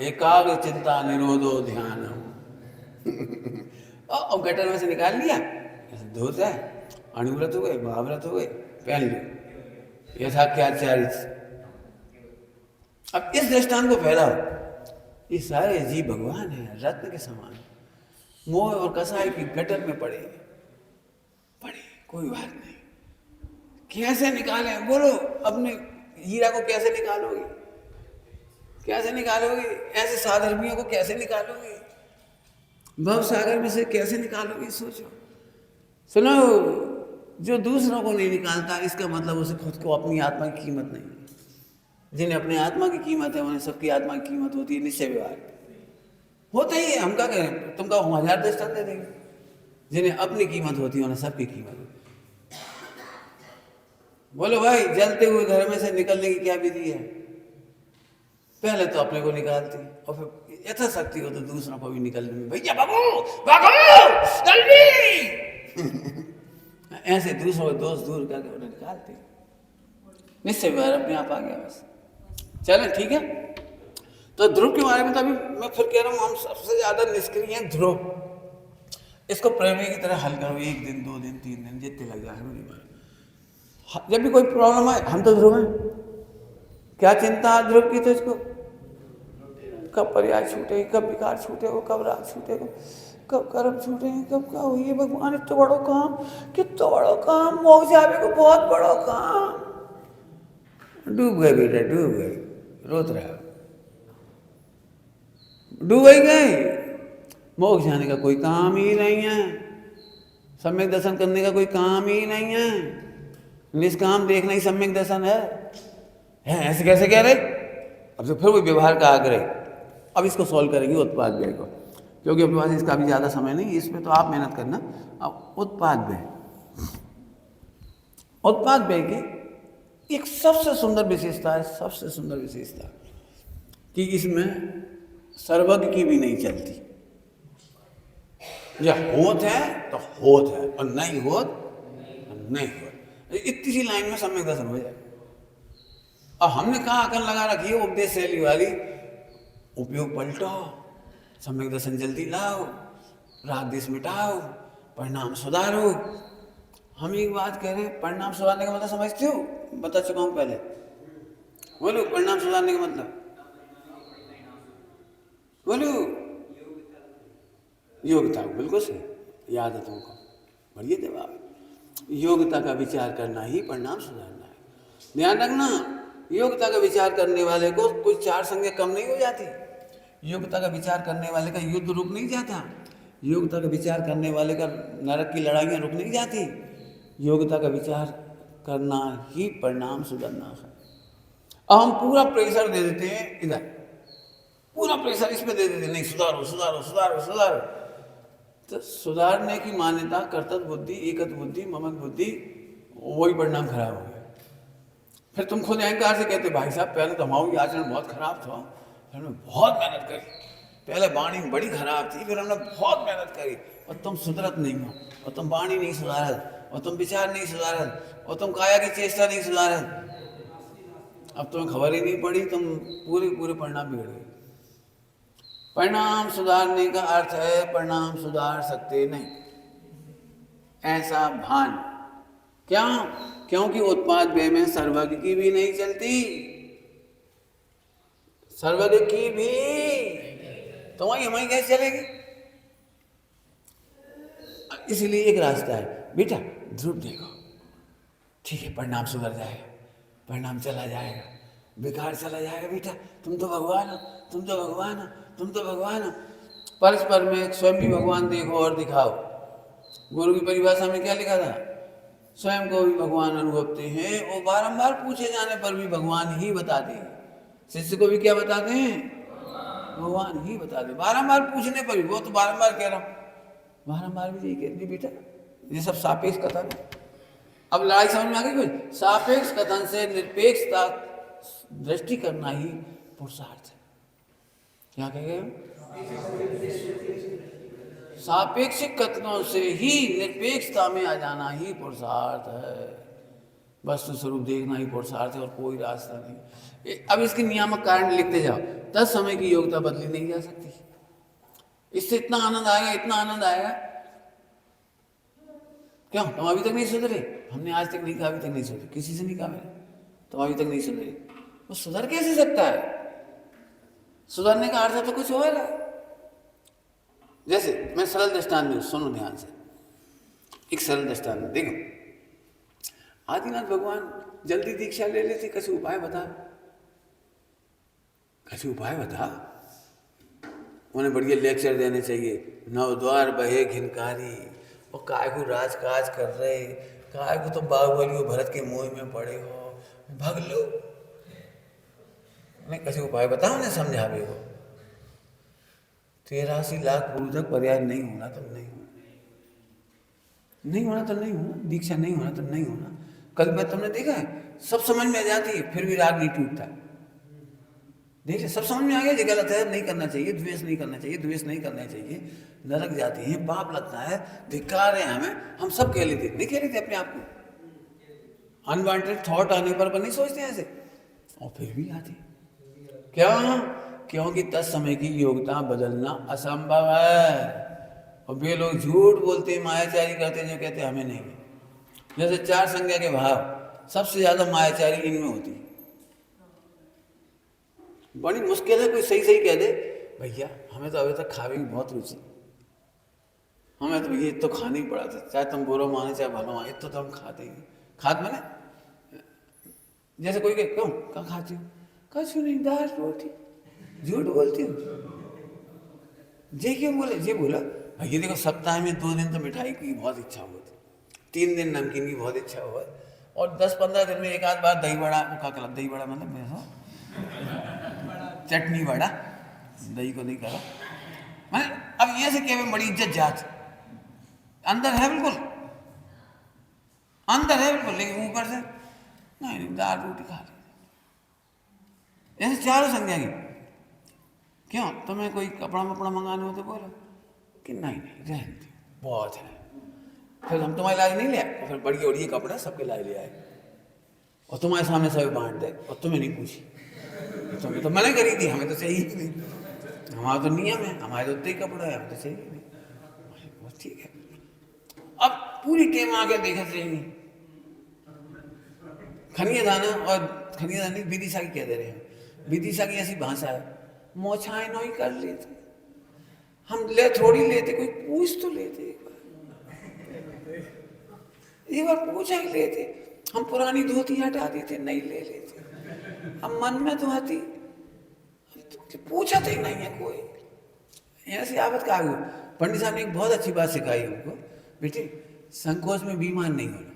एकाग्र चिंता निरोधो ध्यान। और गटर में से निकाल लिया, ऐसे धोता है, अणुव्रत हो गए, महाव्रत हो गए, पहन लो यथाख्याचार्य। अब इस दृष्टांत को फैलाओ। ये सारे जीव भगवान है, रत्न के समान, मोह और कसाई की गटर में पड़े, कोई बात नहीं। कैसे निकाले? बोलो, अपने हीरा को कैसे निकालोगे? कैसे निकालोगे? ऐसे साधर्मियों को कैसे निकालोगे? भव सागर में से कैसे निकालोगे? सोचो। सुनो, जो दूसरों को नहीं निकालता इसका मतलब उसे खुद को, अपनी आत्मा की कीमत नहीं है। जिन्हें अपने आत्मा की कीमत है उन्हें सबकी आत्मा की कीमत होती है। निश्चय व्यवहार होता ही है। हम क्या करें? तुम कहो 1000 दृष्टांत दे देंगे। जिन्हें अपनी कीमत होती है उन्हें सबकी कीमत होती है। बोलो भाई, जलते हुए घर में से निकलने की क्या विधि है? पहले तो अपने को निकालती और फिर यथाशक्ति हो तो दूसरों को भी निकलने में, भैया भागो जल्दी। ऐसे दूसरों को दोष दूर करके उन्हें निकालते। निश्चय व्यवहार अपने आप आ गया बस। चलें ठीक है। तो ध्रुव के बारे में तो अभी मैं फिर कह रहा हूँ, हम सबसे ज्यादा निष्क्रिय हैं ध्रुव। इसको प्रेमी की तरह हल करो, 1 दिन 2 दिन 3 दिन जितने लग जाए मेरी बात। जब भी कोई प्रॉब्लम है, हम तो ध्रुव हैं, क्या चिंता है ध्रुव की तुझको? कब पर्याय छूटेगी, कब विकार छूटेगा, कब राग छूटेगा, कब कर्म छूटेंगे, कब क्या हुई है भगवान, इतना बड़ो काम, कितना बड़ो काम, मोक्ष जावे को बहुत बड़ो काम। डूब गए बेटा, डूब गए, रोत रहा, डूब ही गए। मोक्ष जाने का कोई काम ही नहीं है, सम्यक दर्शन करने का कोई काम ही नहीं है, निष्काम देखना ही सम्यक दर्शन है। ऐसे कैसे कह रहे? अब तो फिर वही व्यवहार का आग्रह। अब इसको सॉल्व करेंगे उत्पाद व्यय को, क्योंकि अपने पास इसका भी ज़्यादा समय नहीं, इसमें तो आप मेहनत करना। अब उत्पाद व्यय, उत्पाद व्यय की एक सबसे सुंदर विशेषता है, सबसे सुंदर विशेषता कि इसमें सर्वज्ञ की भी नहीं चलती। या होत है तो होत है, और नहीं होत नहीं होत। इतनी सी लाइन में सम्यक दर्शन हो जाए। अब हमने कहा अकल लगा रखी है उपदेश शैली वाली, उपयोग पलटो, सम्यक दर्शन जल्दी लाओ, राग देश मिटाओ, परिणाम सुधारो। हम एक बात कह रहे हैं, परिणाम सुधारने का मतलब समझते हो? बता चुका हूं पहले, बोलो परिणाम सुधारने का मतलब, बोलो। योग्यता, बिल्कुल सही, आदतों का बढ़िया जवाब। योग्यता का विचार करना ही परिणाम सुधारना है। ध्यान रखना, योग्यता का विचार करने वाले को कोई 4 संज्ञा कम नहीं हो जाती। योग्यता का विचार करने वाले का युद्ध रुक नहीं जाता। योग्यता का विचार करने वाले का नरक की लड़ाइयाँ रुक नहीं जाती। योग्यता का विचार करना ही परिणाम सुधरना है। अब हम पूरा प्रेशर दे देते हैं इधर, पूरा प्रेशर इस पे दे देते हैं, नहीं सुधारो सुधारो सुधारो सुधारो। तो सुधारने की मान्यता कर्तव्य बुद्धि, एकत बुद्धि, ममत बुद्धि, वही परिणाम खराब हो गया। फिर तुम खुद अहंकार से कहते भाई साहब पहले तो हमारा आचरण बहुत खराब था, फिर हमने बहुत मेहनत करी, पहले वाणी बड़ी खराब थी, फिर हमने बहुत मेहनत करी, और तुम सुधरत नहीं हो, और तुम वाणी नहीं सुधारत, और तुम विचार नहीं सुधारत, और तुम काया की चेष्टा नहीं सुधारत। अब तुम्हें खबर ही नहीं पड़ी, तुम पूरे पूरे परिणाम बिगड़ गए। परिणाम सुधारने का अर्थ है परिणाम सुधार सकते नहीं, ऐसा भान। क्या? क्योंकि उत्पाद व्यय में सर्वज्ञ की भी नहीं चलती, सर्वज्ञ की भी तो वही हमारी कैसे चलेगी? इसलिए एक रास्ता है बेटा, ध्रुव देखो, ठीक है परिणाम सुधर जाएगा, परिणाम चला जाएगा, बेकार चला जाएगा। बेटा तुम तो भगवान हो, तुम तो भगवान हो, तुम तो भगवान हो। परस्पर में स्वयं भी भगवान देखो और दिखाओ। गुरु की परिभाषा में क्या लिखा था? स्वयं को भी भगवान अनुभवते हैं, और बारंबार पूछे जाने पर भी भगवान ही बताते हैं। शिष्य को भी क्या बताते हैं? भगवान ही बताते। बारंबार पूछने पर भी, वो तो बारंबार कह रहा हूं, बारंबार भी यही कहती बेटा, ये सब सापेक्ष कथन है। अब लड़ाई समझ में आ गई कोई? सापेक्ष कथन से निरपेक्षता दृष्टि करना ही पुरुषार्थ है। क्या कह गए? सापेक्षिक कथनों से ही निरपेक्षता में आ जाना ही पुरुषार्थ है। वस्तु स्वरूप देखना ही पुरुषार्थ है, और कोई रास्ता नहीं। अब इसके नियामक कारण लिखते जाओ, 10 समय की योग्यता बदली नहीं जा सकती। इससे इतना आनंद आएगा, इतना आनंद आएगा। क्यों? तुम अभी तक नहीं सुधरे? हमने आज तक नहीं कहा अभी तक नहीं सुधरे, किसी से नहीं कहा मैंने तुम अभी तक नहीं सुधरे। वो सुधर कैसे सकता है? सुधरने का अर्थ तो कुछ होगा। जैसे मैं सरल दृष्टांत दूं, सुनो ध्यान से, एक सरल दृष्टांत देखो। आदिनाथ भगवान जल्दी दीक्षा ले लेते, कैसे उपाय बता, कैसे उपाय बता। उन्हें बढ़िया लेक्चर देने चाहिए, नवद्वार बहे घिनकारी, और काय को राजकाज कर रहे, काय को तुम बाहुबली हो, भरत के मोह में पड़े हो, भाग लो। उन्हें कैसे उपाय बताओ, उन्हें समझावे हो। 83 लाख पूर्वक पर्याय नहीं होना तो नहीं होना, नहीं होना तो नहीं होना, दीक्षा नहीं होना तो नहीं होना। कल मैं तुमने देखा है, सब समझ में आ जाती है फिर भी राग नहीं टूटता। देखिए सब समझ में आ गया, ये गलत है, नहीं करना चाहिए, द्वेष नहीं करना चाहिए, द्वेष नहीं करना चाहिए, नरक जाती है, पाप लगता है, धिक्कार है हमें, हम सब कह लेते, नहीं कह लेते अपने आप को। अनवांटेड थॉट आने पर नहीं सोचते ऐसे, और फिर भी आते। क्या? क्योंकि तत्समय की योग्यता बदलना असंभव है। और वे लोग झूठ बोलते, मायाचारी करते, जो कहते हमें नहीं है। जैसे 4 संज्ञा के भाव, सबसे ज्यादा मायाचारी इनमें होती है। बड़ी मुश्किल है कोई सही सही कह दे भैया हमें तो अभी तक खावे की बहुत रुचि, हमें तो ये तो खाना ही पड़ा था, चाहे तुम बुरा माने चाहे भला माने, तो हम खाते ही। खात मैंने जैसे कोई कहे क्यों कहाँ खाती हूँ, कछु नहीं, दाल रोटी। झूठ बोलती हूँ। जे क्यों बोले, जे बोला भैया देखो सप्ताह में 2 दिन तो मिठाई की बहुत इच्छा होती, 3 दिन नमकीन की बहुत इच्छा हुआ, और 10-15 दिन में एक आध बार दही बड़ा, का मतलब दही बड़ा मतलब चटनी बड़ा, दही को नहीं करा मैं। अब ये से क्या बड़ी इज्जत जात अंदर है, बिल्कुल अंदर है बिल्कुल, लेकिन ऊपर से नहीं दाल रोटी खा ली। ऐसे 4 संज्ञा की। क्यों तुम्हें कोई कपड़ा वपड़ा मंगाने हो तो बोलो कि नहीं रहने दो बहुत है, फिर हम तुम्हारे लाज नहीं ले आए, और फिर बड़ी बड़ी कपड़ा सबके लाए ले आए, और तुम्हारे सामने सब बांट दे, और तुम्हें नहीं पूछी। तुम्हें तो मना करी थी, हमें तो चाहिए ही नहीं, हमारा तो नियम है, हमारे तो उतने ही कपड़ा है, हमें तो चाहिए नहीं। ठीक है, अब पूरी टीम आके देखा रहेंगी। खनिया दाना और खनिया दानी विदिशा की कह दे रहे हैं। विदिशा की ऐसी भाषा है, मोछाएं नोई कर लेते, हम ले थोड़ी लेते, कोई पूछ तो लेते, एक बार पूछा ही लेते। हम पुरानी धोती हटा देते, नहीं ले लेते। अब मन में तो आती, पूछा तो ही नहीं है कोई। ऐसी आदत का आगे पंडित साहब ने एक बहुत अच्छी बात सिखाई हमको, बेटे संकोच में बीमार नहीं होना।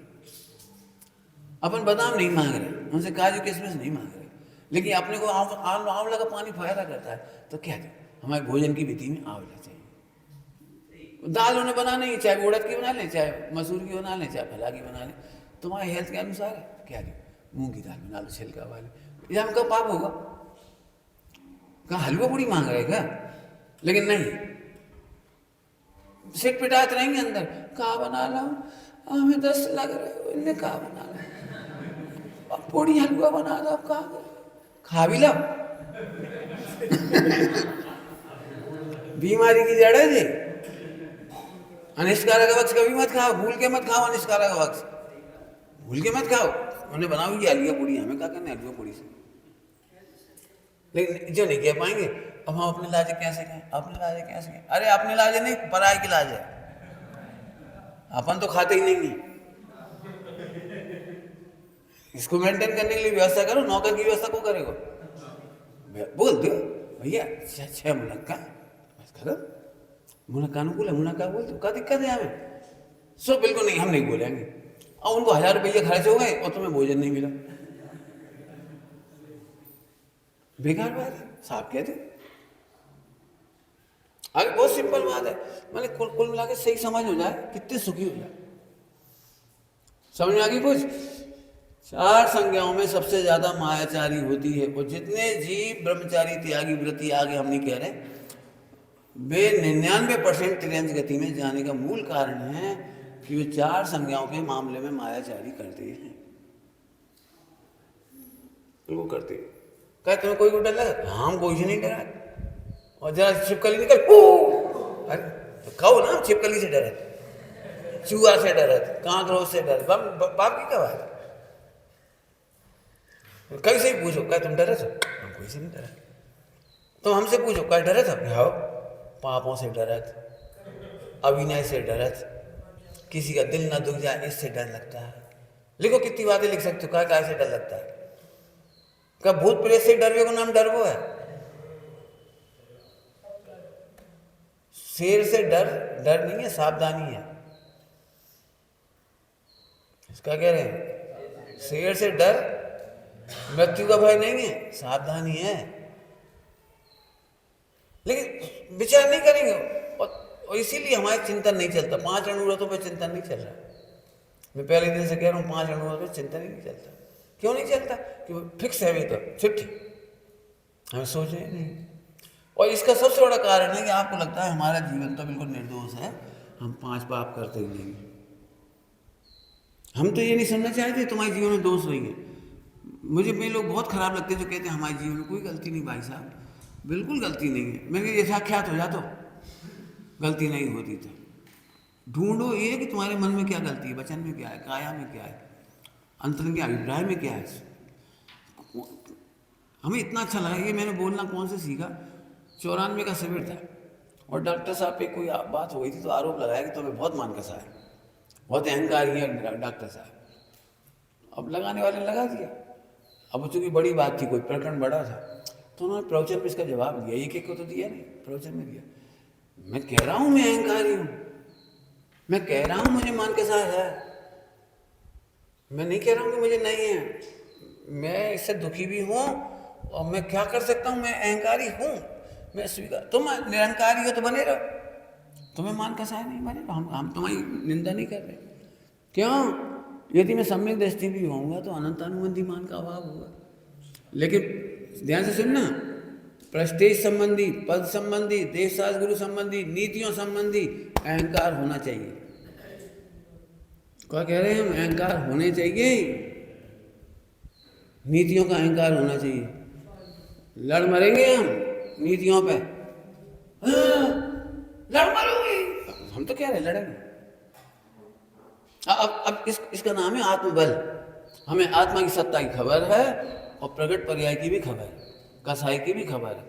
अपन बादाम नहीं मांग रहे, उनसे काजू किशमिश नहीं मांग रहे, लेकिन अपने को आंवला का पानी फायदा करता है, तो क्या दे हमारे भोजन की विधि में आंवला चाहिए। दाल उन्हें बनाना ही, चाहे उड़द की बना लें, चाहे मसूर की बना लें, चाहे फला की बना लें, तुम्हारे हेल्थ के अनुसार है। क्या दे मूंग की दाल बना लो छिलका वाले, ये हमका पाप होगा। कहा हलवा पूड़ी मांग रहे क्या, लेकिन नहीं सिट पिटाते रहेंगे अंदर, कहा बना ला हमें 10 लग रहे, इन्हें कहा बना ला, अब पूड़ी हलवा बना दो, अब कहा खा भी लो। बीमारी की जड़ है जी। अनिष्कारक वक्ष कभी मत खाओ, भूल के मत खाओ अनिष्कारक वक्ष, भूल के मत खाओ। उन्हें बनाओगी हलवा पूड़ी, हमें क्या करना है हलवा पूड़ी से, लेकिन जो नहीं कह पाएंगे। अब हम अपने लाजे कैसे कहें, अपने लाजे कैसे कहें, अरे अपने लाजे नहीं पराये की लाज है, अपन तो खाते ही नहीं है। इसको मेंटेन करने के लिए व्यवस्था करो, नौकर की व्यवस्था को करेगा, बोल दो भैया 6 मुनक्का बस करो, मुनक्का अनुकूल है, मुनक्का बोल दो, क्या दिक्कत है हमें। सो बिल्कुल नहीं, हम नहीं बोलेंगे। और उनको 1000 रुपये खर्च हो गए और तुम्हें भोजन नहीं मिला, बेकार बात है, साहब कहते। आगे बहुत सिंपल बात है, मैंने कुल मिला के सही समझ हो जाए, कितने सुखी हो जाए। समझ में आ गई कुछ? 4 संज्ञाओं में सबसे ज्यादा मायाचारी होती है, और जितने जीव ब्रह्मचारी त्यागी व्रति आगे हम नहीं कह रहे, वे 99% तिर्यंच गति में जाने का मूल कारण है कि वे 4 संज्ञाओं के मामले में मायाचारी करते हैं। वो करते हैं। क्या तुम्हें कोई को डर लगा? हम कोई से नहीं डरा, और जरा छिपकली निकल, अरे तो कहो ना छिपकली से डरे, चूहा से डरे, कांकरोच से डरे, बाप की क्या बात है। कहीं से ही पूछो क्या तुम डरे थे, हम कोई से नहीं डरा। तो हमसे पूछो क्या डरे थे, आओ पापों से डरे थे, अभिनय से डरे थे, किसी का दिल ना दुख जाए इससे डर लगता है। लिखो कितनी बातें लिख सकते हो, क्या से डर लगता है। क्या भूत प्रेत से डरवे को नाम डर वो है। शेर से डर नहीं है, सावधानी है। इसका कह रहे हैं शेर से डर मृत्यु का भय नहीं है, सावधानी है। लेकिन विचार नहीं करेंगे, और इसीलिए हमारे चिंतन नहीं चलता। 5 अनुरोधों पर चिंतन नहीं चल रहा। मैं पहले दिन से कह रहा हूँ 5 अनुरोधों पर चिंतन ही नहीं चलता। क्यों नहीं चलता? कि वो फिक्स है, भी तो फिट हमें सोचे नहीं। और इसका सबसे बड़ा कारण है कि आपको लगता है हमारा जीवन तो बिल्कुल निर्दोष है, हम 5 पाप करते ही नहीं। हम तो ये नहीं सुनना चाहते तुम्हारे जीवन में दोष नहीं है। मुझे वे लोग बहुत खराब लगते हैं जो कहते हैं हमारे जीवन में कोई गलती नहीं भाई साहब, बिल्कुल गलती नहीं है। मैंने ये साक्षात हो जा तो गलती नहीं होती तो ढूंढो ये कि तुम्हारे मन में क्या गलती है, वचन में क्या है, काया में क्या है, अंतरंग के अभिप्राय में क्या है। हमें इतना अच्छा लगा कि मैंने बोलना कौन से सीखा, 94 का शिविर था और डॉक्टर साहब पे कोई बात हो गई थी तो आरोप लगाया कि तुम्हें बहुत मान कसा है, बहुत अहंकारी है डॉक्टर साहब। अब लगाने वाले ने लगा दिया। अब चूंकि बड़ी बात थी, कोई प्रकरण बड़ा था, तो उन्होंने प्रवचन में इसका जवाब दिया। एक को तो दिया नहीं, प्रवचन में दिया। मैं कह रहा हूँ मैं अहंकारी हूँ, मैं कह रहा हूँ मुझे मान कैसा है, मैं नहीं कह रहा हूँ कि मुझे नहीं है। मैं इससे दुखी भी हूँ और मैं क्या कर सकता हूँ, मैं अहंकारी हूँ, मैं स्वीकार। तुम निरंकारी हो तो बने रहो, तुम्हें मान कैसा है नहीं बने, हम तुम्हारी निंदा नहीं कर रहे। क्यों? यदि मैं सम्यक दृष्टि भी होऊंगा तो अनंतानुबंधी मान का अभाव होगा। लेकिन ध्यान से सुनना, प्रेस्टीज संबंधी, पद संबंधी, देवशास गुरु संबंधी, नीतियों संबंधी अहंकार होना चाहिए। क्या कह रहे हैं हम? अहंकार होने चाहिए, नीतियों का अहंकार होना चाहिए। लड़ मरेंगे हम नीतियों पे, लड़ मरोगे, हम तो कह रहे लड़ेंगे। अब इसका नाम है आत्मबल। हमें आत्मा की सत्ता की खबर है और प्रकट पर्याय की भी खबर है, कसाई की भी खबर है।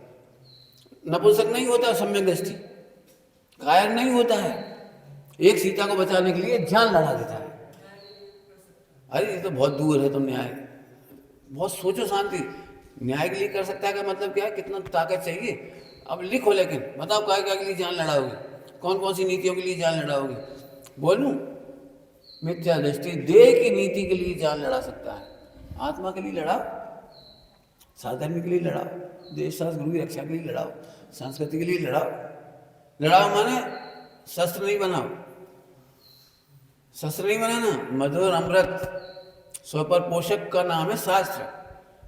नपुंसक नहीं होता सम्यक दृष्टि, कायर नहीं होता है, एक सीता को बचाने के लिए जान लड़ा देता है। अरे ये तो बहुत दूर है, तुम न्याय बहुत सोचो, शांति न्याय के लिए कर सकता है का मतलब क्या है, कितना ताकत चाहिए। अब लिखो, लेकिन बताओ क्या क्या के लिए जान लड़ाओगे, कौन कौन सी नीतियों के लिए जान लड़ाओगे? बोलूं? मिथ्या दृष्टि, देह की नीति के लिए जान लड़ा सकता है, आत्मा के लिए लड़ाओ, साधर्म के लिए लड़ाओ, देश शास्त्र गुरु की रक्षा के लिए लड़ाओ, संस्कृति के लिए लड़ाओ। लड़ाओ माने शस्त्र नहीं बनाओ, शस्त्र नहीं बनाना, मधुर अमृत स्वपर पोषक का नाम है शास्त्र।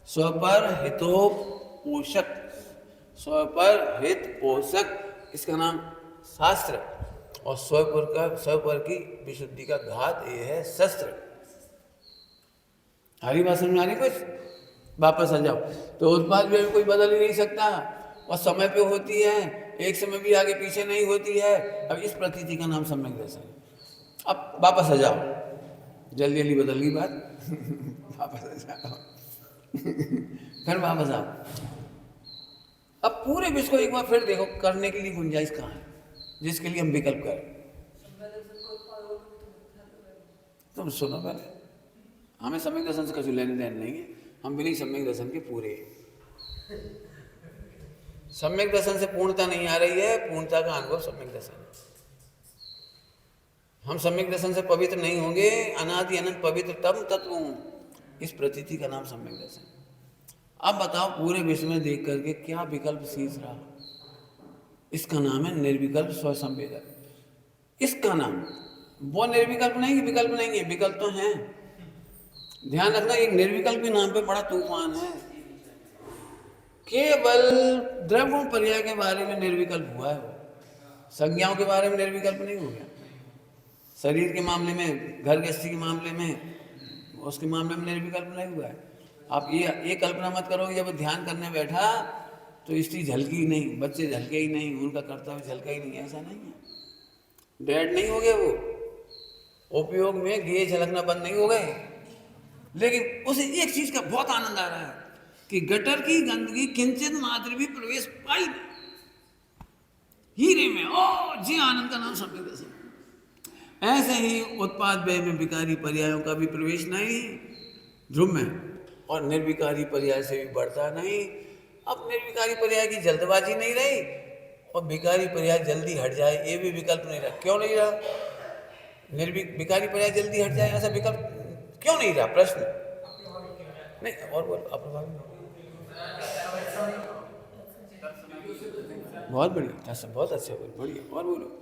स्वपर हितोपोषक, स्वपर हित पोषक इसका नाम शास्त्र, और स्वपर की विशुद्धि का घात ये है शस्त्र। हरी बात समझ में आ रही? कुछ वापस आ जाओ। तो उत्पाद भी कोई बदल ही नहीं सकता और समय पे होती है, एक समय भी आगे पीछे नहीं होती है। अब इस प्रतीति का नाम सम्यक दर्शन। अब वापस आ जाओ, जल्दी जल्दी बदल गई बात वापस आ जाओ फिर वापस आओ। अब पूरे विश्व को एक बार फिर देखो, करने के लिए गुंजाइश कहाँ है जिसके लिए हम विकल्प करें। तुम सुनो पहले, हमें सम्यक दर्शन से कुछ लेने देने नहीं है, हम भी नहीं सम्यक दर्शन के पूरे हैं। सम्यक दर्शन से पूर्णता नहीं आ रही है, पूर्णता का अनुभव सम्यक दर्शन है। हम सम्यक दर्शन से पवित्र नहीं होंगे, अनादि अनंत पवित्र तम तत्व हूं, इस प्रतीति का नाम सम्यक दर्शन। अब बताओ पूरे विश्व में देख करके क्या विकल्प शेष रहा? इसका नाम है निर्विकल्प स्वसंवेदन। इसका नाम, वो निर्विकल्प नहीं कि विकल्प नहीं है, विकल्प तो हैं। ध्यान रखना, एक निर्विकल्प के नाम पे बड़ा तूफान है। केवल द्रव्य पर्याय के बारे में निर्विकल्प हुआ है, वो संज्ञाओं के बारे में निर्विकल्प नहीं हो गया। शरीर के मामले में, घर गृहस्थी के मामले में, उसके मामले में निर्विकल्प नहीं हुआ है। आप ये कल्पना मत करो कि जब ध्यान करने बैठा तो स्त्री झलकी ही नहीं, बच्चे झलके ही नहीं, उनका कर्तव्य झलका ही नहीं, ऐसा नहीं है। डेड नहीं हो गए वो, उपयोग में दिए झलकना बंद नहीं हो गए, लेकिन उसे एक चीज का बहुत आनंद आ रहा है कि गटर की गंदगी किंचित मात्र भी प्रवेश पाई नहीं हीरे में। ओ जी, आनंद का नाम सम्यक दर्शन। ऐसे ही उत्पाद व्यय में विकारी पर्यायों का भी प्रवेश नहीं ध्रुव में, और निर्विकारी पर्याय से भी बढ़ता नहीं। अब निर्विकारी पर्याय की जल्दबाजी नहीं रही और विकारी पर्याय जल्दी हट जाए ये भी विकल्प नहीं रहा। क्यों नहीं रहा? विकारी पर्याय जल्दी हट जाए ऐसा विकल्प क्यों नहीं रहा? प्रश्न नहीं। और बोलो, अप्रभावी बहुत बढ़िया, बहुत अच्छा बोलो, बढ़िया। और बोलो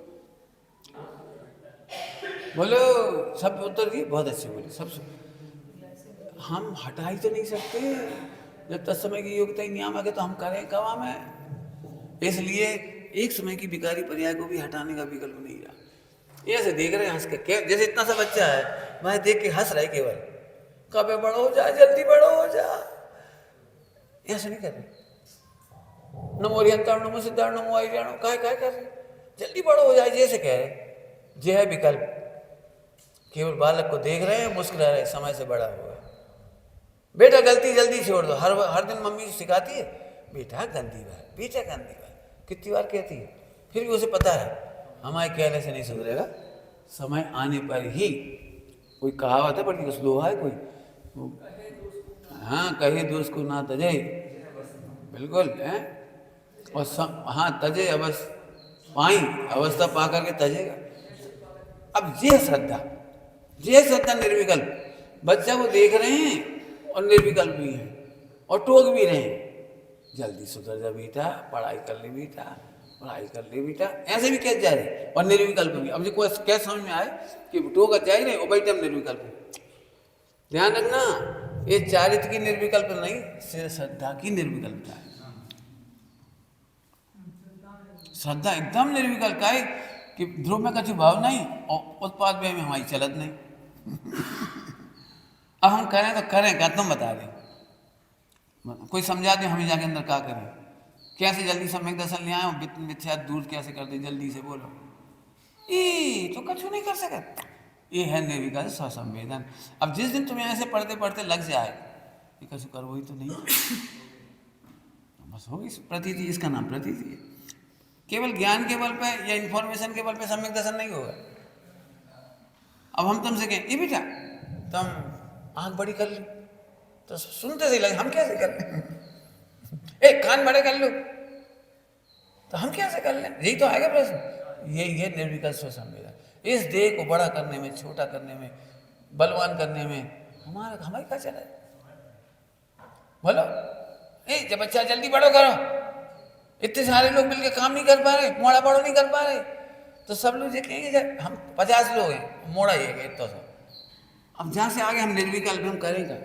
बोलो, सब उत्तर दिए, बहुत अच्छे बोले, सब। हम हटा ही तो नहीं सकते, जब तत्समय की योग्यता ही नियामक है तो हम करें कवा में। इसलिए एक समय की विकारी पर्याय को भी हटाने का विकल्प नहीं रहा। ये ऐसे देख रहे हैं हंस के, जैसे इतना सा बच्चा है मैं देख के हंस रहे केवल, कब बड़ो हो जा, जल्दी बड़ो हो जा, ऐसे नहीं कर रहे। नमो हरिहंताण नमो सिद्धाण नमो आई जानो, काय काय कर रहे, जल्दी बड़ो हो जाए, जैसे कह रहे। ये है विकल्प। केवल बालक को देख रहे हैं, मुस्कुरा रहे, समय से बड़ा हुआ। बेटा गलती जल्दी छोड़ दो। हर दिन मम्मी सिखाती है, बेटा गंदी बात, बेटा गंदी बात, कितनी बार कहती है, फिर भी उसे पता है हमारे कहने से नहीं सुधरेगा, समय आने पर ही। कोई कहावत है, बड़ी दोहा है कोई, हाँ, कहे दोस्त को ना तजे, बिल्कुल है। और हाँ, तजे अवस्था पाई, अवस्था पा करके तजेगा। अब ये श्रद्धा निर्विकल्प, बच्चा को देख रहे हैं और निर्विकल्प भी हैं और टोक भी रहे हैं, जल्दी सुधर जा बेटा, पढ़ाई कर ले बेटा, पढ़ाई कर ले बेटा, ऐसे भी कह जा रहे और निर्विकल्प भी। अब जो कोई क्या समझ में आए कि टोक जा ही रहे और बेटा निर्विकल्प। ध्यान रखना, ये चारित्र की निर्विकल्प नहीं, सिर्फ श्रद्धा की निर्विकल्पता है। श्रद्धा एकदम निर्विकल्प है कि ध्रुव में कछु भाव नहीं और उत्पाद में हमारी चलत नहीं। अब हम करें तो करें क्या, तुम बता दें, कोई समझा दे हमें जाके अंदर क्या करें, कैसे जल्दी सम्यक दर्शन ले आए, मिथ्या दूर कैसे कर दे, जल्दी से बोलो। ये तो कछु नहीं कर सकते, ये है निर्विकल्प स्वसंवेदन। अब जिस दिन तुम्हें ऐसे पढ़ते पढ़ते लग जाए ये कछु करो ही तो नहीं, बस होगी प्रतीति, इसका नाम प्रतीति है। केवल ज्ञान के बल पे या इंफॉर्मेशन के बल पे सम्यक दर्शन नहीं होगा। अब हम तुमसे कहें, ये बेटा तुम आंख बड़ी कर लो, तो सुनते से लगे हम कैसे कर लें, एक कान बड़े कर लो, तो हम कैसे कर लें, यही तो आएगा प्रश्न। यही है निर्विकल्प स्वसंवेदन। इस देह को बड़ा करने में, छोटा करने में, बलवान करने में हमारी क्या चला है। बोलो, जब बच्चा जल्दी बड़ो करो, इतने सारे लोग मिलकर काम नहीं कर पा रहे, मोड़ा बड़ो नहीं कर पा रहे, तो सब लोग ये कहेंगे हम 50 लोग हैं, मोड़ा ही है इतना सा। अब जहाँ से आगे हम निर्विकल्प हम करेंगे,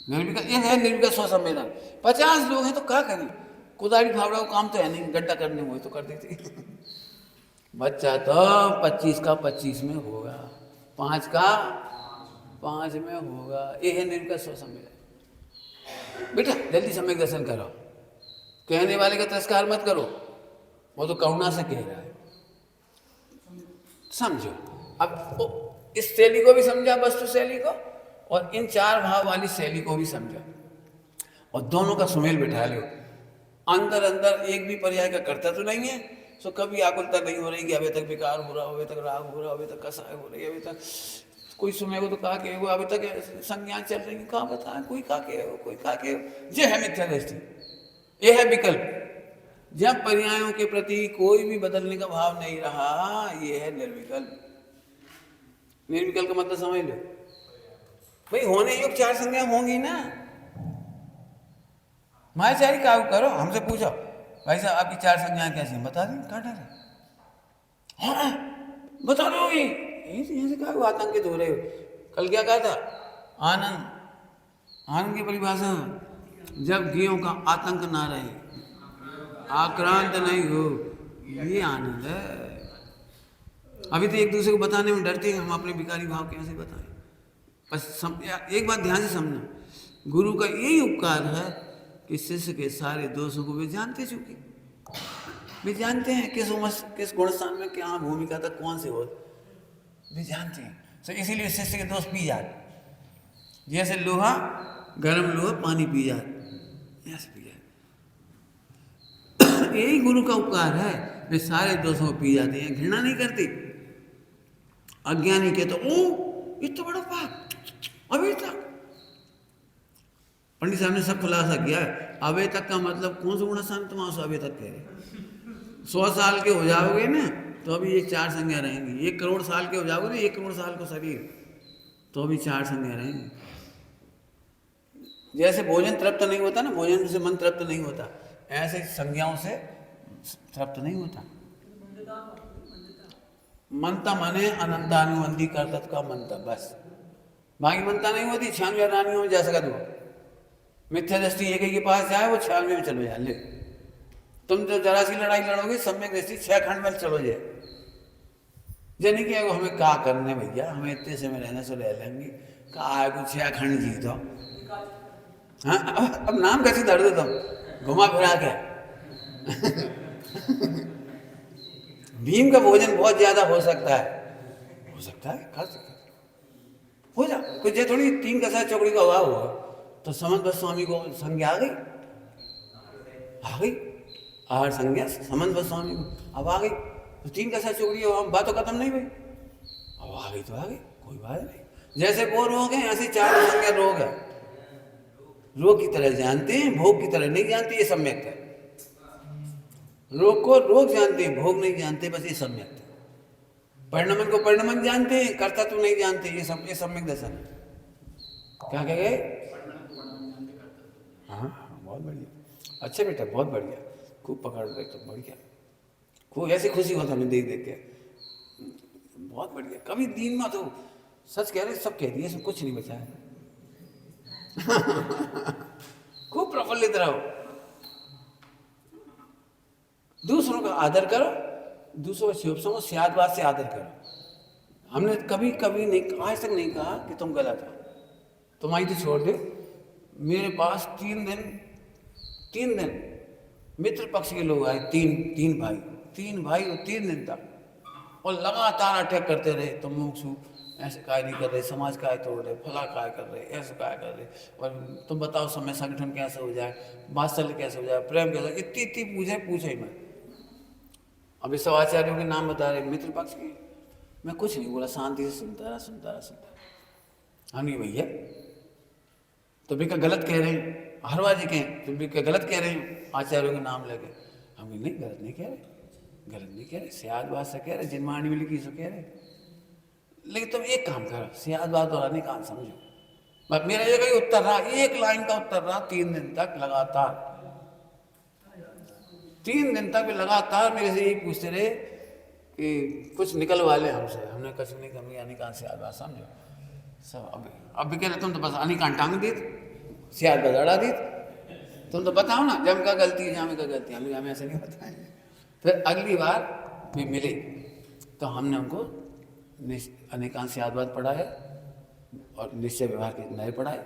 निर्विकल्प ये है निर्विकल्प स्वसंवेदन। 50 लोग हैं तो क्या करें, कुदारी फावड़ा को काम तो है नहीं, गड्ढा करने हुए तो कर देते। बच्चा तो 25 का 25 में होगा, 5 का 5 में होगा, ये है निर्विकल्प स्वसंवेदन। बेटा जल्दी सम्यक दर्शन करो, कहने वाले का तिरस्कार मत करो, वो तो करुणा से कह रहा है, समझो। अब इस शैली को भी समझा, वस्तु शैली को, और इन 4 भाव वाली शैली को भी समझा, और दोनों का सुमेल बिठा लो। अंदर अंदर एक भी पर्याय का करता तो नहीं है, तो कभी आकुलता नहीं हो रही कि अभी तक विकार हो रहा, अभी तक राग हो रहा, अभी तक कसाय हो रही, अभी तक कोई सुने को तो कहा के अभी तक संज्ञा चल रही, कहा बताए, कोई कहा के हो, कोई कहा के हो। ये है मिथ्या दृष्टि, ये है विकल्प। जब पर्यायों के प्रति कोई भी बदलने का भाव नहीं रहा, ये है निर्विकल्प। निर्विकल्प का मतलब समझ लो भाई, होने योग 4 संज्ञा होंगी ना। मायाचारी का करो, हमसे पूछो भाई साहब आपकी 4 संज्ञाएं कैसी हैं, बता दें, क्या डर है, हाँ बता दो। ये क्या आतंकित हो रहे हो। कल क्या कहा था, आनंद की परिभाषा, जब ज्ञों का आतंक ना रहे, आक्रांत नहीं हो, ये आनंद है। अभी तो एक दूसरे को बताने में डरते हैं, हम अपने विकारी भाव कैसे बताएं। बस एक बात ध्यान से समझना, गुरु का यही उपकार है कि शिष्य के सारे दोषों को वे जानते, चुके वे जानते हैं किस गुणस्थान में क्या भूमिका था, कौन से हो, वे जानते हैं। तो इसीलिए शिष्य के दोष पी जाते, जैसे लोहा, गर्म लोहा पानी पी जाते, ऐसे पी जाते। यही गुरु का उपकार है, वे सारे दोषों को पी जाते हैं, घृणा नहीं करते। अज्ञानी के तो ये तो बड़ा पाप, अभी तक पंडित साहब ने सब खुलासा किया है। अबे तक का मतलब कौन सा गुणस्थान तुम अबे तक कह रहे। 100 साल के हो जाओगे ना तो अभी ये 4 संज्ञा रहेंगी। 1 करोड़ साल के हो जाओगे ना, 1 करोड़ साल को शरीर, तो अभी 4 संज्ञा रहेंगी। जैसे भोजन तृप्त नहीं होता ना, भोजन से मन तृप्त नहीं होता, ऐसे संज्ञाओं से तृप्त नहीं होता। मनता मने अनंतानुबंधी कर का मनता, बस बाकी मनता नहीं होती। 96 रानियों में जा सका तो मिथ्या दृष्टि एक के पास जाए, वो 96 में चलो जाए। ले तुम जो जरा सी लड़ाई लड़ोगे, सम्यक दृष्टि 6 खंड में चलो जाए। जने कि हमें का करने भैया, हमें इतने से में रहने से रह लेंगे, का है कुछ या खंड जी तो हाँ। अब नाम कैसे धर दो तुम घुमा फिरा के। भीम का भोजन बहुत ज्यादा हो सकता है, खा सकता है, हो जा कुछ थोड़ी 3 कसा चौकड़ी का अभाव हुआ तो समझ बस स्वामी को संज्ञा आ गई, आहार संज्ञा समझ बस स्वामी को अब आ गई, तो 3 कसा चौकड़ी बात तो खत्म नहीं भाई, अब आ गई तो आ गई, कोई बात नहीं। जैसे वो रोग है ऐसे 4 संज्ञा रोग है, रोग की तरह जानते हैं, भोग की तरह नहीं जानते, ये सम्यक है। रोग को रोग जानते हैं, भोग नहीं जानते, बस ये सम्यक है। परिणमन को परिणमन जानते हैं, कर्ता तो नहीं जानते, ये सम्यक दर्शन है। क्या कह गए? हाँ बहुत बढ़िया, अच्छे बेटा बहुत बढ़िया, खूब पकड़ रहे तो बढ़िया, खूब ऐसी खुशी होता हमें देख देख के, बहुत बढ़िया। कभी दीन मत हो, सच कह रहे सब कह दिए, सब कुछ नहीं बचा है। खूब प्रफुल्लित रहो, दूसरों का आदर करो, दूसरों का शिव समझो, सियादबाद से आदर करो। हमने कभी कभी नहीं, आज तक नहीं कहा कि तुम गलत हो, तुम आई तो छोड़ दे। मेरे पास 3 दिन मित्र पक्ष के लोग आए, तीन भाई और 3 दिन तक, और लगातार अटैक करते रहे, तुम मुमुक्षु ऐसे काय नहीं कर रहे, समाज काय तोड़ रहे, फला काय कर रहे, ऐसे काय कर रहे, और तुम बताओ समय संगठन कैसे हो जाए, वात्सल्य कैसे हो जाए, प्रेम कैसे, इतनी पूछे मैं। अभी सब आचार्यों के नाम बता रहे मित्र पक्ष के, मैं कुछ नहीं बोला, शांति से सुनता रहा। नहीं भैया तुम भी क्या गलत कह रहे हैं, हरवा जी के तुम भी क्या गलत कह रहे हैं आचार्यों के नाम लेके। हम नहीं गलत नहीं कह रहे, सियादबाद से कह रहे, जिनवाणी में लिखी सो कह रहे। लेकिन तुम एक काम करो, सियादबाद और नहीं काम समझो, बस मेरा ये कहीं उत्तर रहा, 1 लाइन का उत्तर रहा 3 दिन तक लगातार, 3 दिन तक भी लगातार मेरे से यही पूछते रहे कि कुछ निकल वाले हमसे, हमने कुछ नहीं कमी अनिकान सियादबाद समझो सब। अब भी कह रहे तुम तो बस अनिकान टांग दी, सियादबाद अड़ा दी, तुम तो बताओ ना जम का गलती है, जामे का गलती, हमें ऐसे नहीं बताएंगे। फिर अगली बार भी मिले तो हमने उनको अनेकांश सियादबाद पढ़ाया और निश्चय व्यवहार के नए पढ़ाए,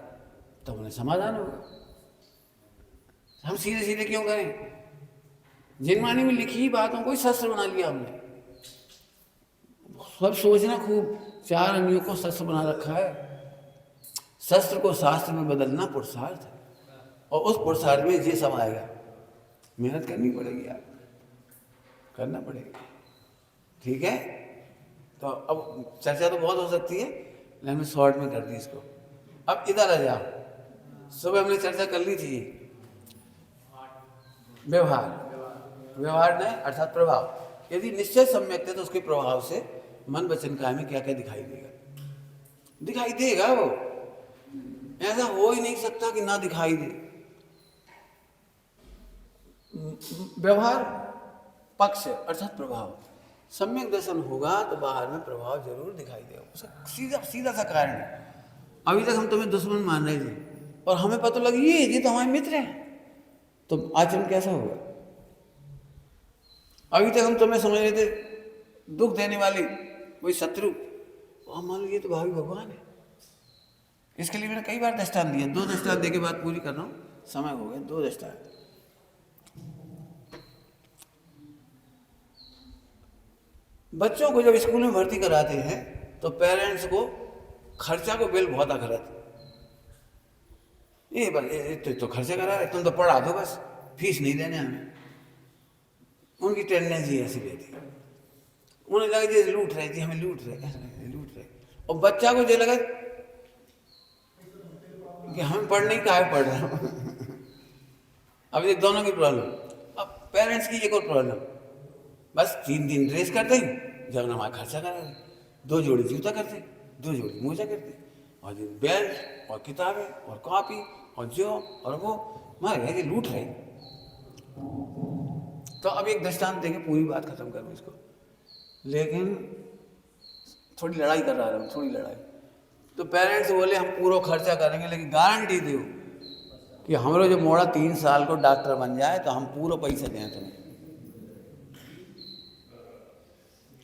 तो उन्हें समाधान होगा। हम सीधे सीधे क्यों करें? जिनवाणी में लिखी बातों को शस्त्र बना लिया हमने, सब सोचना खूब, 4 अंगियों को शस्त्र बना रखा है। शस्त्र को शास्त्र में बदलना पुरुषार्थ है, और उस पुरुषार्थ में ये सब आएगा, मेहनत करनी पड़ेगी, आप करना पड़ेगा, ठीक है। तो अब चर्चा तो बहुत हो सकती है, लेकिन हमने शॉर्ट में कर दी इसको। अब इधर आ जाओ, सुबह हमने चर्चा कर ली थी व्यवहार ने अर्थात प्रभाव। यदि निश्चय सम्यक है तो उसके प्रभाव से मन वचन काया में क्या क्या दिखाई देगा वो, ऐसा हो ही नहीं सकता कि ना दिखाई दे। व्यवहार पक्ष अर्थात प्रभाव, सम्यक दर्शन होगा तो बाहर में प्रभाव जरूर दिखाई देगा, उसका सीधा सा कारण है। अभी तक हम तुम्हें दुश्मन मान रहे थे और हमें पता लगी ये तो हमारे मित्र हैं, तो आचरण कैसा होगा? अभी तक हम तुम्हें समझ रहे थे दुख देने वाली कोई शत्रु, और मान लीजिए तो भावी भगवान है। इसके लिए मैंने कई बार दृष्टांत दिया, 2 दृष्टांत दे के बात पूरी कर रहा हूँ, समय हो गया। 2 दृष्टांत। बच्चों को जब स्कूल में भर्ती कराते हैं तो पेरेंट्स को खर्चा को बिल बहुत खर्च, ये तो खर्चा करा रहे, तुम तो पढ़ा दो बस, फीस नहीं देने हमें। उनकी टेंडेंसी ऐसी रहती है, उन्हें लगा जैसे लूट रहे थे, हमें लूट रहे। और बच्चा को जो लगा कि हम पढ़ने का है, पढ़ रहे हैं। अब ये दोनों की प्रॉब्लम। अब पेरेंट्स की एक और प्रॉब्लम, बस 3 दिन ड्रेस करते हैं, जब हमारा खर्चा करा रहे, 2 जोड़ी जूता करते, 2 जोड़ी मोजा करते, और बेल्ट और किताबें और कॉपी और जो और वो, मारे ये लूट रहे। तो अब एक दृष्टांत देके पूरी बात खत्म करूँ इसको, लेकिन थोड़ी लड़ाई कर रहा हूँ, थोड़ी लड़ाई। तो पेरेंट्स बोले हम पूरा खर्चा करेंगे, लेकिन गारंटी दो कि हमारा जो मोड़ा 3 साल को डॉक्टर बन जाए तो हम पूरा पैसा दें तुम्हें,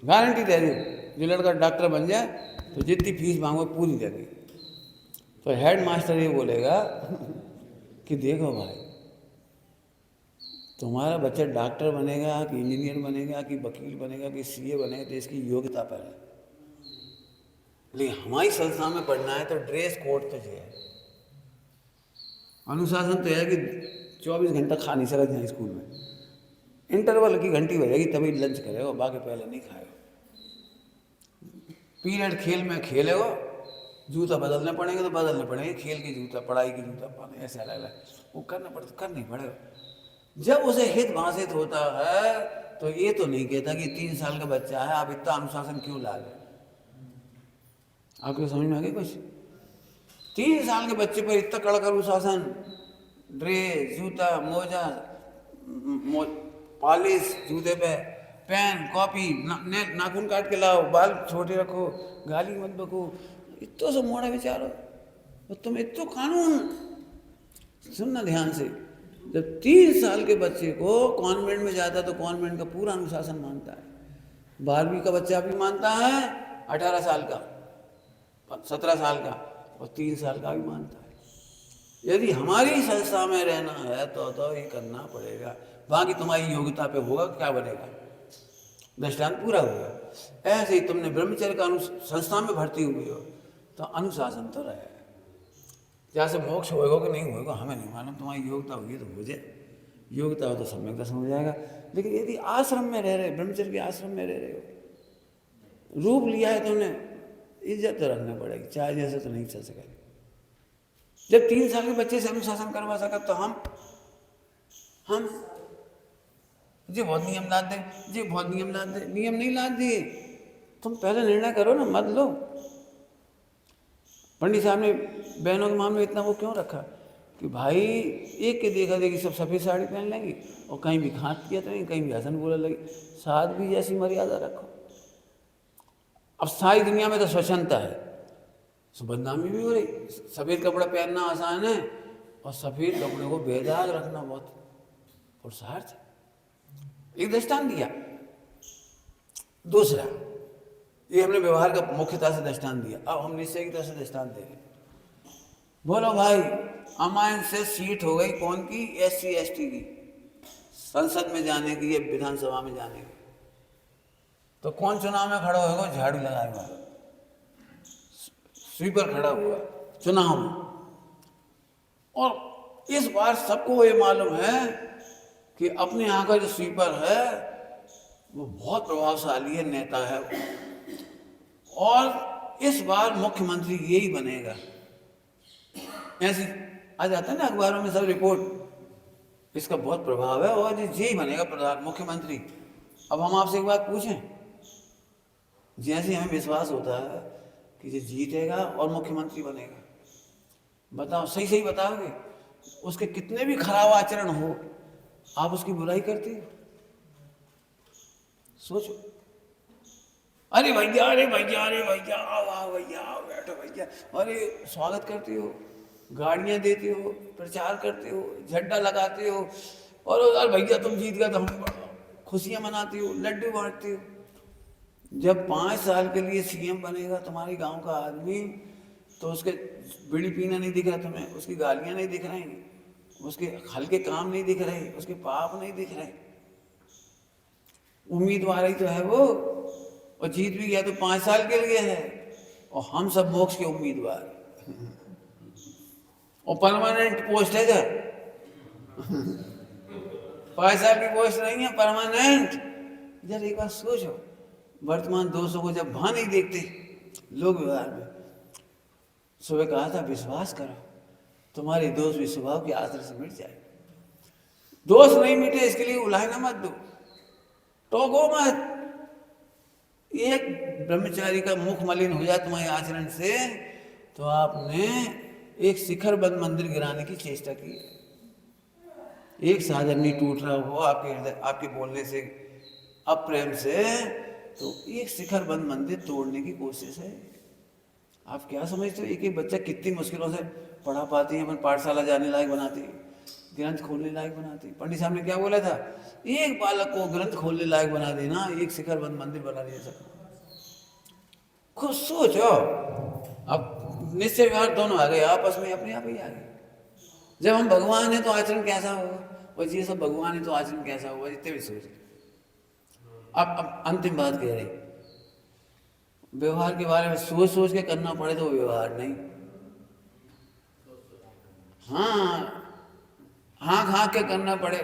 गारंटी दे दो। जो लड़का डॉक्टर बन जाए तो जितनी फीस मांगो पूरी देगी। तो हेड मास्टर ये बोलेगा कि देखो भाई, तुम्हारा बच्चा डॉक्टर बनेगा कि इंजीनियर बनेगा कि वकील बनेगा कि सीए बनेगा तो इसकी योग्यता पर है, लेकिन हमारी संस्था में पढ़ना है तो ड्रेस कोड तो है, अनुशासन तो है कि 24 घंटा खा नहीं सकते हैं स्कूल में, इंटरवल की घंटी बजेगी तभी लंच करेगा, बाकी पहले नहीं खाएगा। पीरियड खेल में खेलेगा, जूता बदलने पड़ेंगे तो बदलने पड़ेंगे, खेल की जूता, पढ़ाई की जूता पाने, ऐसा अलग वो करना पड़ता, करना ही पड़ेगा। जब उसे हित भाषित होता है तो ये तो नहीं कहता कि 3 साल का बच्चा है आप इतना अनुशासन क्यों ला रहे। आपको समझ में आ गया कुछ? 3 साल के बच्चे पर इतना कड़क अनुशासन, ड्रेस, जूता, मोजा, पॉलिश जूते पे, पेन, कॉपी, नाखून काट के लाओ, बाल छोटे रखो, गाली मत बको, इतो सब मोड़ा बेचारो, और तुम इतो कानून। सुनना ध्यान से, जब 3 साल के बच्चे को कॉन्वेंट में जाता है तो कॉन्वेंट का पूरा अनुशासन मानता है, 12वीं का बच्चा भी मानता है, 18 साल का, 17 साल का और 3 साल का भी मानता है। यदि हमारी संस्था में रहना है तो ये करना पड़ेगा, बाकी तुम्हारी योग्यता पे होगा, क्या बनेगा, दृष्टांत पूरा होगा। ऐसे ही तुमने ब्रह्मचर्य का संस्था में भर्ती हुई हो तो अनुशासन तो रहे, जैसे मोक्ष होएगा कि नहीं होएगा हमें नहीं मालूम, तुम्हारी योग्यता होगी तो हो जाए, योग्यता हो तो सम्यक दर्शन हो जाएगा। लेकिन यदि आश्रम में रह रहे, ब्रह्मचर्य के आश्रम में रह रहे हो, रूप लिया है तुमने, इज्जत तो रखना पड़ेगी, चाहे जैसे तो नहीं चल सकेगा। जब 3 साल के बच्चे से अनुशासन करवा सका तो हम जी बहुत नियम लाद दे, जी बहुत नियम लाद दे, नियम नहीं लाद दिए, तुम पहले निर्णय करो ना, मत लो। पंडित साहब ने बहनों के मामले में इतना वो क्यों रखा कि भाई एक के देखा देखी सब सफ़ेद साड़ी पहन लेंगी और कहीं भी घात किया तो नहीं, कहीं भी हसन बोला लगी, सादगी जैसी मर्यादा रखो। अब सारी दुनिया में तो स्वच्छंदता है, तो बदनामी भी हो रही। सफ़ेद कपड़ा पहनना आसान है और सफ़ेद कपड़े को बेदाग रखना बहुत पुरुषार्थ है। एक दृष्टांत दिया। दूसरा, ये हमने व्यवहार का मुख्यता से दृष्टांत दिया, अब हम निश्चय की तरह से दृष्टांत देंगे। बोलो भाई, अमायन से सीट हो गई कौन की, SC ST की, संसद में जाने की या विधानसभा में जाने की, तो कौन चुनाव में खड़ा होगा, झाड़ू लगाए हुआ स्वीपर खड़ा हुआ चुनाव में। और इस बार सबको ये मालूम है कि अपने यहाँ का जो स्वीपर है वो बहुत प्रभावशाली है, नेता है, और इस बार मुख्यमंत्री यही बनेगा। ऐसे आ जाता है ना अखबारों में सब रिपोर्ट, इसका बहुत प्रभाव है और यही बनेगा प्रधान मुख्यमंत्री। अब हम आपसे एक बात पूछें, जैसे हमें विश्वास होता है कि ये जीतेगा और मुख्यमंत्री बनेगा, बताओ सही सही बताओगे, उसके कितने भी खराब आचरण हो आप उसकी बुराई करते हो? सोचो, अरे भैया, अरे भैया, अरे भैया, आओ आओ भैया, आओ बैठो भैया, अरे स्वागत करते हो, गाड़ियाँ देते हो, प्रचार करते हो, झंडा लगाते हो, और अरे भैया तुम जीत गए तो हम खुशियाँ मनाते हो, लड्डू बांटते हो। जब 5 साल के लिए CM बनेगा तुम्हारे गांव का आदमी, तो उसके बीड़ी पीना नहीं दिख रहा तुम्हें, उसकी गालियाँ नहीं दिख रही, उसके हल्के काम नहीं दिख रहे, उसके पाप नहीं दिख रहे, उम्मीदवार ही तो है वो, और जीत भी गया तो 5 साल के लिए है, और हम सब मोक्ष के उम्मीदवार, और परमानेंट पोस्ट है क्या? 5 साल की पोस्ट नहीं है, परमानेंट। जरा एक बार सोचो, वर्तमान दोषों को जब वहां नहीं देखते लोग व्यवहार में, सुबह कहा था विश्वास करो तुम्हारे दोष भी स्वभाव के आश्रय से मिट जाए। दोष नहीं मिटे इसके लिए उलाहना मत दो, टोको मत। एक ब्रह्मचारी का मुख मलिन हो जाए तुम्हारे आचरण से तो आपने एक शिखरबद्ध मंदिर गिराने की चेष्टा की। एक साधन नहीं टूट रहा हो आपके हृदय, आपके बोलने से, अप्रेम से, तो एक शिखरबद्ध मंदिर तोड़ने की कोशिश है। आप क्या समझते हो, एक एक बच्चा कितनी मुश्किलों से पढ़ा पाती है, अपन पाठशाला जाने लायक बनाती है, ग्रंथ खोलने लायक बनाती है। पंडित साहब ने क्या बोला था, एक बालक को ग्रंथ खोलने लायक बना देना, एक शिखरबद्ध मंदिर बना दे सकता। खुद सोचो। अब निश्चय व्यवहार दोनों आ गए आपस में, अपने आप ही आ गए। जब हम भगवान है तो आचरण कैसा होगा, और ये सब भगवान है तो आचरण कैसा होगा, जितने भी सोच। अब अंतिम बात कह रहे, व्यवहार के बारे में सोच सोच के करना पड़े तो व्यवहार नहीं। हाँ, हाँक हाँक के करना पड़े,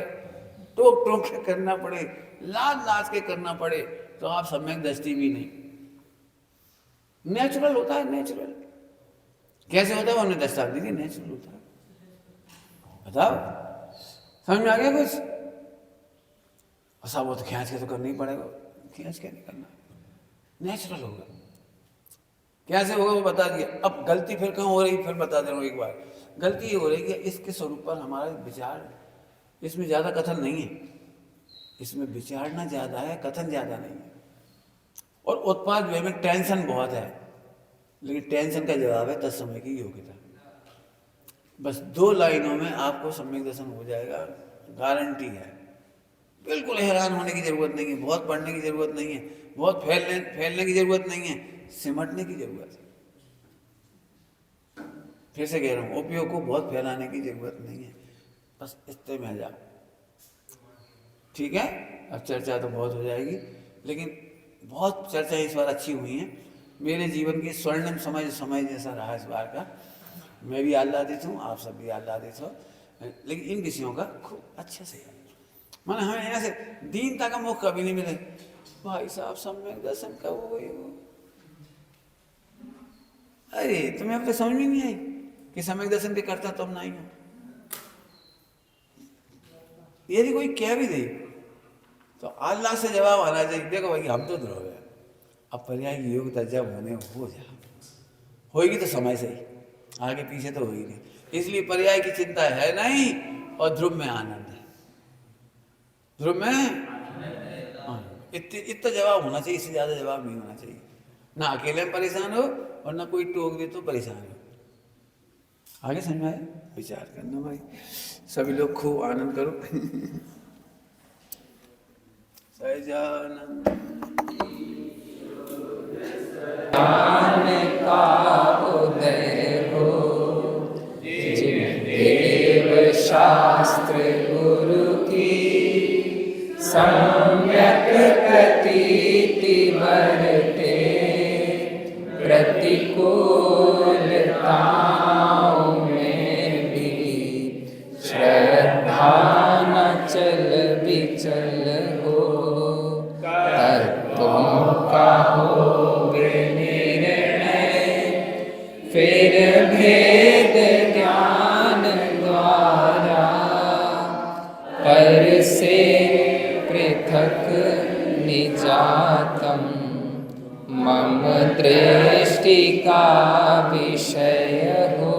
टोक टोक के करना पड़े, लाज लाज के करना पड़े, तो आप सम्यक दृष्टि भी नहीं। नेचुरल होता है, नेचुरल कैसे होता है वो हमने दस्तार दी, नेचुरल होता है। बताओ, समझ में आ गया कुछ? सब वो तो खींच के तो करना ही पड़ेगा, खींच के नहीं करना, नेचुरल होगा। कैसे होगा वो बता दिया। अब गलती फिर कहाँ हो रही, फिर बता दे रहा हूँ एक बार। गलती ये हो रही है कि इसके स्वरूप पर हमारा विचार, इसमें ज़्यादा कथन नहीं है, इसमें विचारना ज़्यादा है, कथन ज़्यादा नहीं है। और उत्पाद वे में टेंशन बहुत है, लेकिन टेंशन का जवाब है तत्समय की योग्यता। बस 2 लाइनों में आपको सम्यक दर्शन हो जाएगा, गारंटी है। बिल्कुल हैरान होने की जरूरत नहीं है, बहुत पढ़ने की जरूरत नहीं है, बहुत फैलने की जरूरत नहीं है, सिमटने की जरूरत है। फिर से कह रहा हूँ, उपयोग को बहुत फैलाने की जरूरत नहीं है, बस इतने में आ जाओ। ठीक है, अब चर्चा तो बहुत हो जाएगी, लेकिन बहुत चर्चा इस बार अच्छी हुई है। मेरे जीवन की स्वर्णिम समय जैसा रहा इस बार का। मैं भी आह्लादित हूँ, आप सब भी आह्लादित हो, लेकिन इन विषयों का खूब अच्छे से माने हमें ऐसे दीनता का मुख कभी नहीं मिले। भाई साहब सम्यक दर्शन कब हो गई वो? अरे तुम्हें अब तो समझ में नहीं आई कि सम्यक दर्शन के करता तुम नहीं हो। यदि कोई कह भी दे तो अल्लाह से जवाब आना चाहिए, देखो भाई हम तो ध्रुव है, अब पर्याय की योग्यता जब होने हो जाए, होगी तो समय से ही, आगे पीछे तो होगी नहीं। इसलिए पर्याय की चिंता है नहीं, और ध्रुव में आनंद है। ध्रुव में इतना जवाब होना चाहिए, इससे ज़्यादा जवाब नहीं होना चाहिए। ना अकेले में परेशान हो और ना कोई टोक दे तो परेशान हो। आगे समझ में आया? विचार करना भाई, सभी लोग खूब आनंद करो। सहजानंद का उदय हो, जिन देव शास्त्र गुरु की सम्यक प्रतीति बरते, प्रतिकूलताओं में भी श्रद्धा न चल विचल हो, तत्वों का हो निर्णय, फिर भेद ज्ञान द्वारा, पर से पृथक निजातम, मम दृष्टि का विषय हो,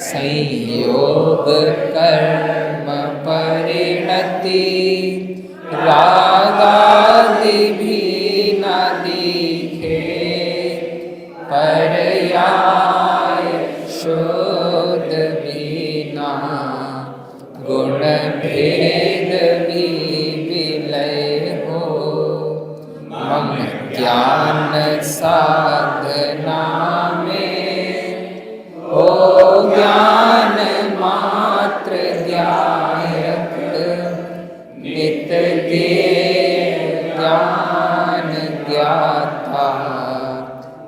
संयोग कर्म परिणति, रागादि भी न दिखे, पर्याय शोध बिना, गुण भेद भी विलय हो, मम ज्ञान साधना में हो ज्ञान मात्र ध्यायक, नित ज्ञान ज्ञाता,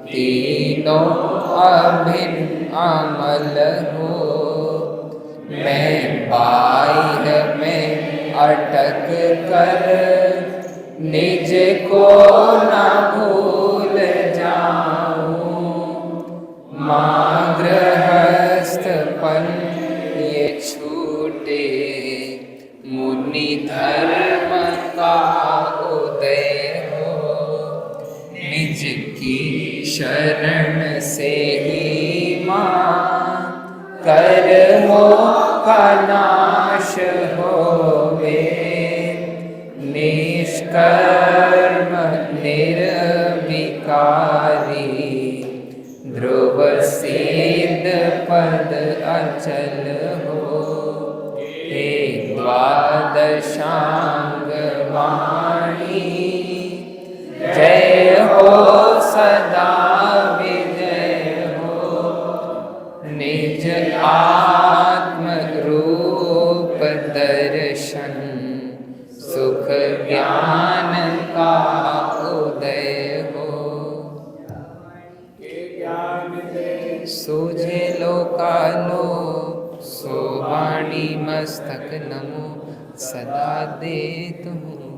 तीनों अभिन्न अमल हो, मैं बाह्य में अटक कर निज को न भूल जाऊं, माँ गृहस्थपन ये छूटे, मुनि धर्म का उदय हो, निज की शरण से ही माँ कर्मों का नाश होवे, निष्कर्म निर्विकारी, ध्रुव सिद्ध पद अचल हो, हे द्वादशांग वाणी, जय हो सदा वाणी मस्तक नमो सदा देत हूँ।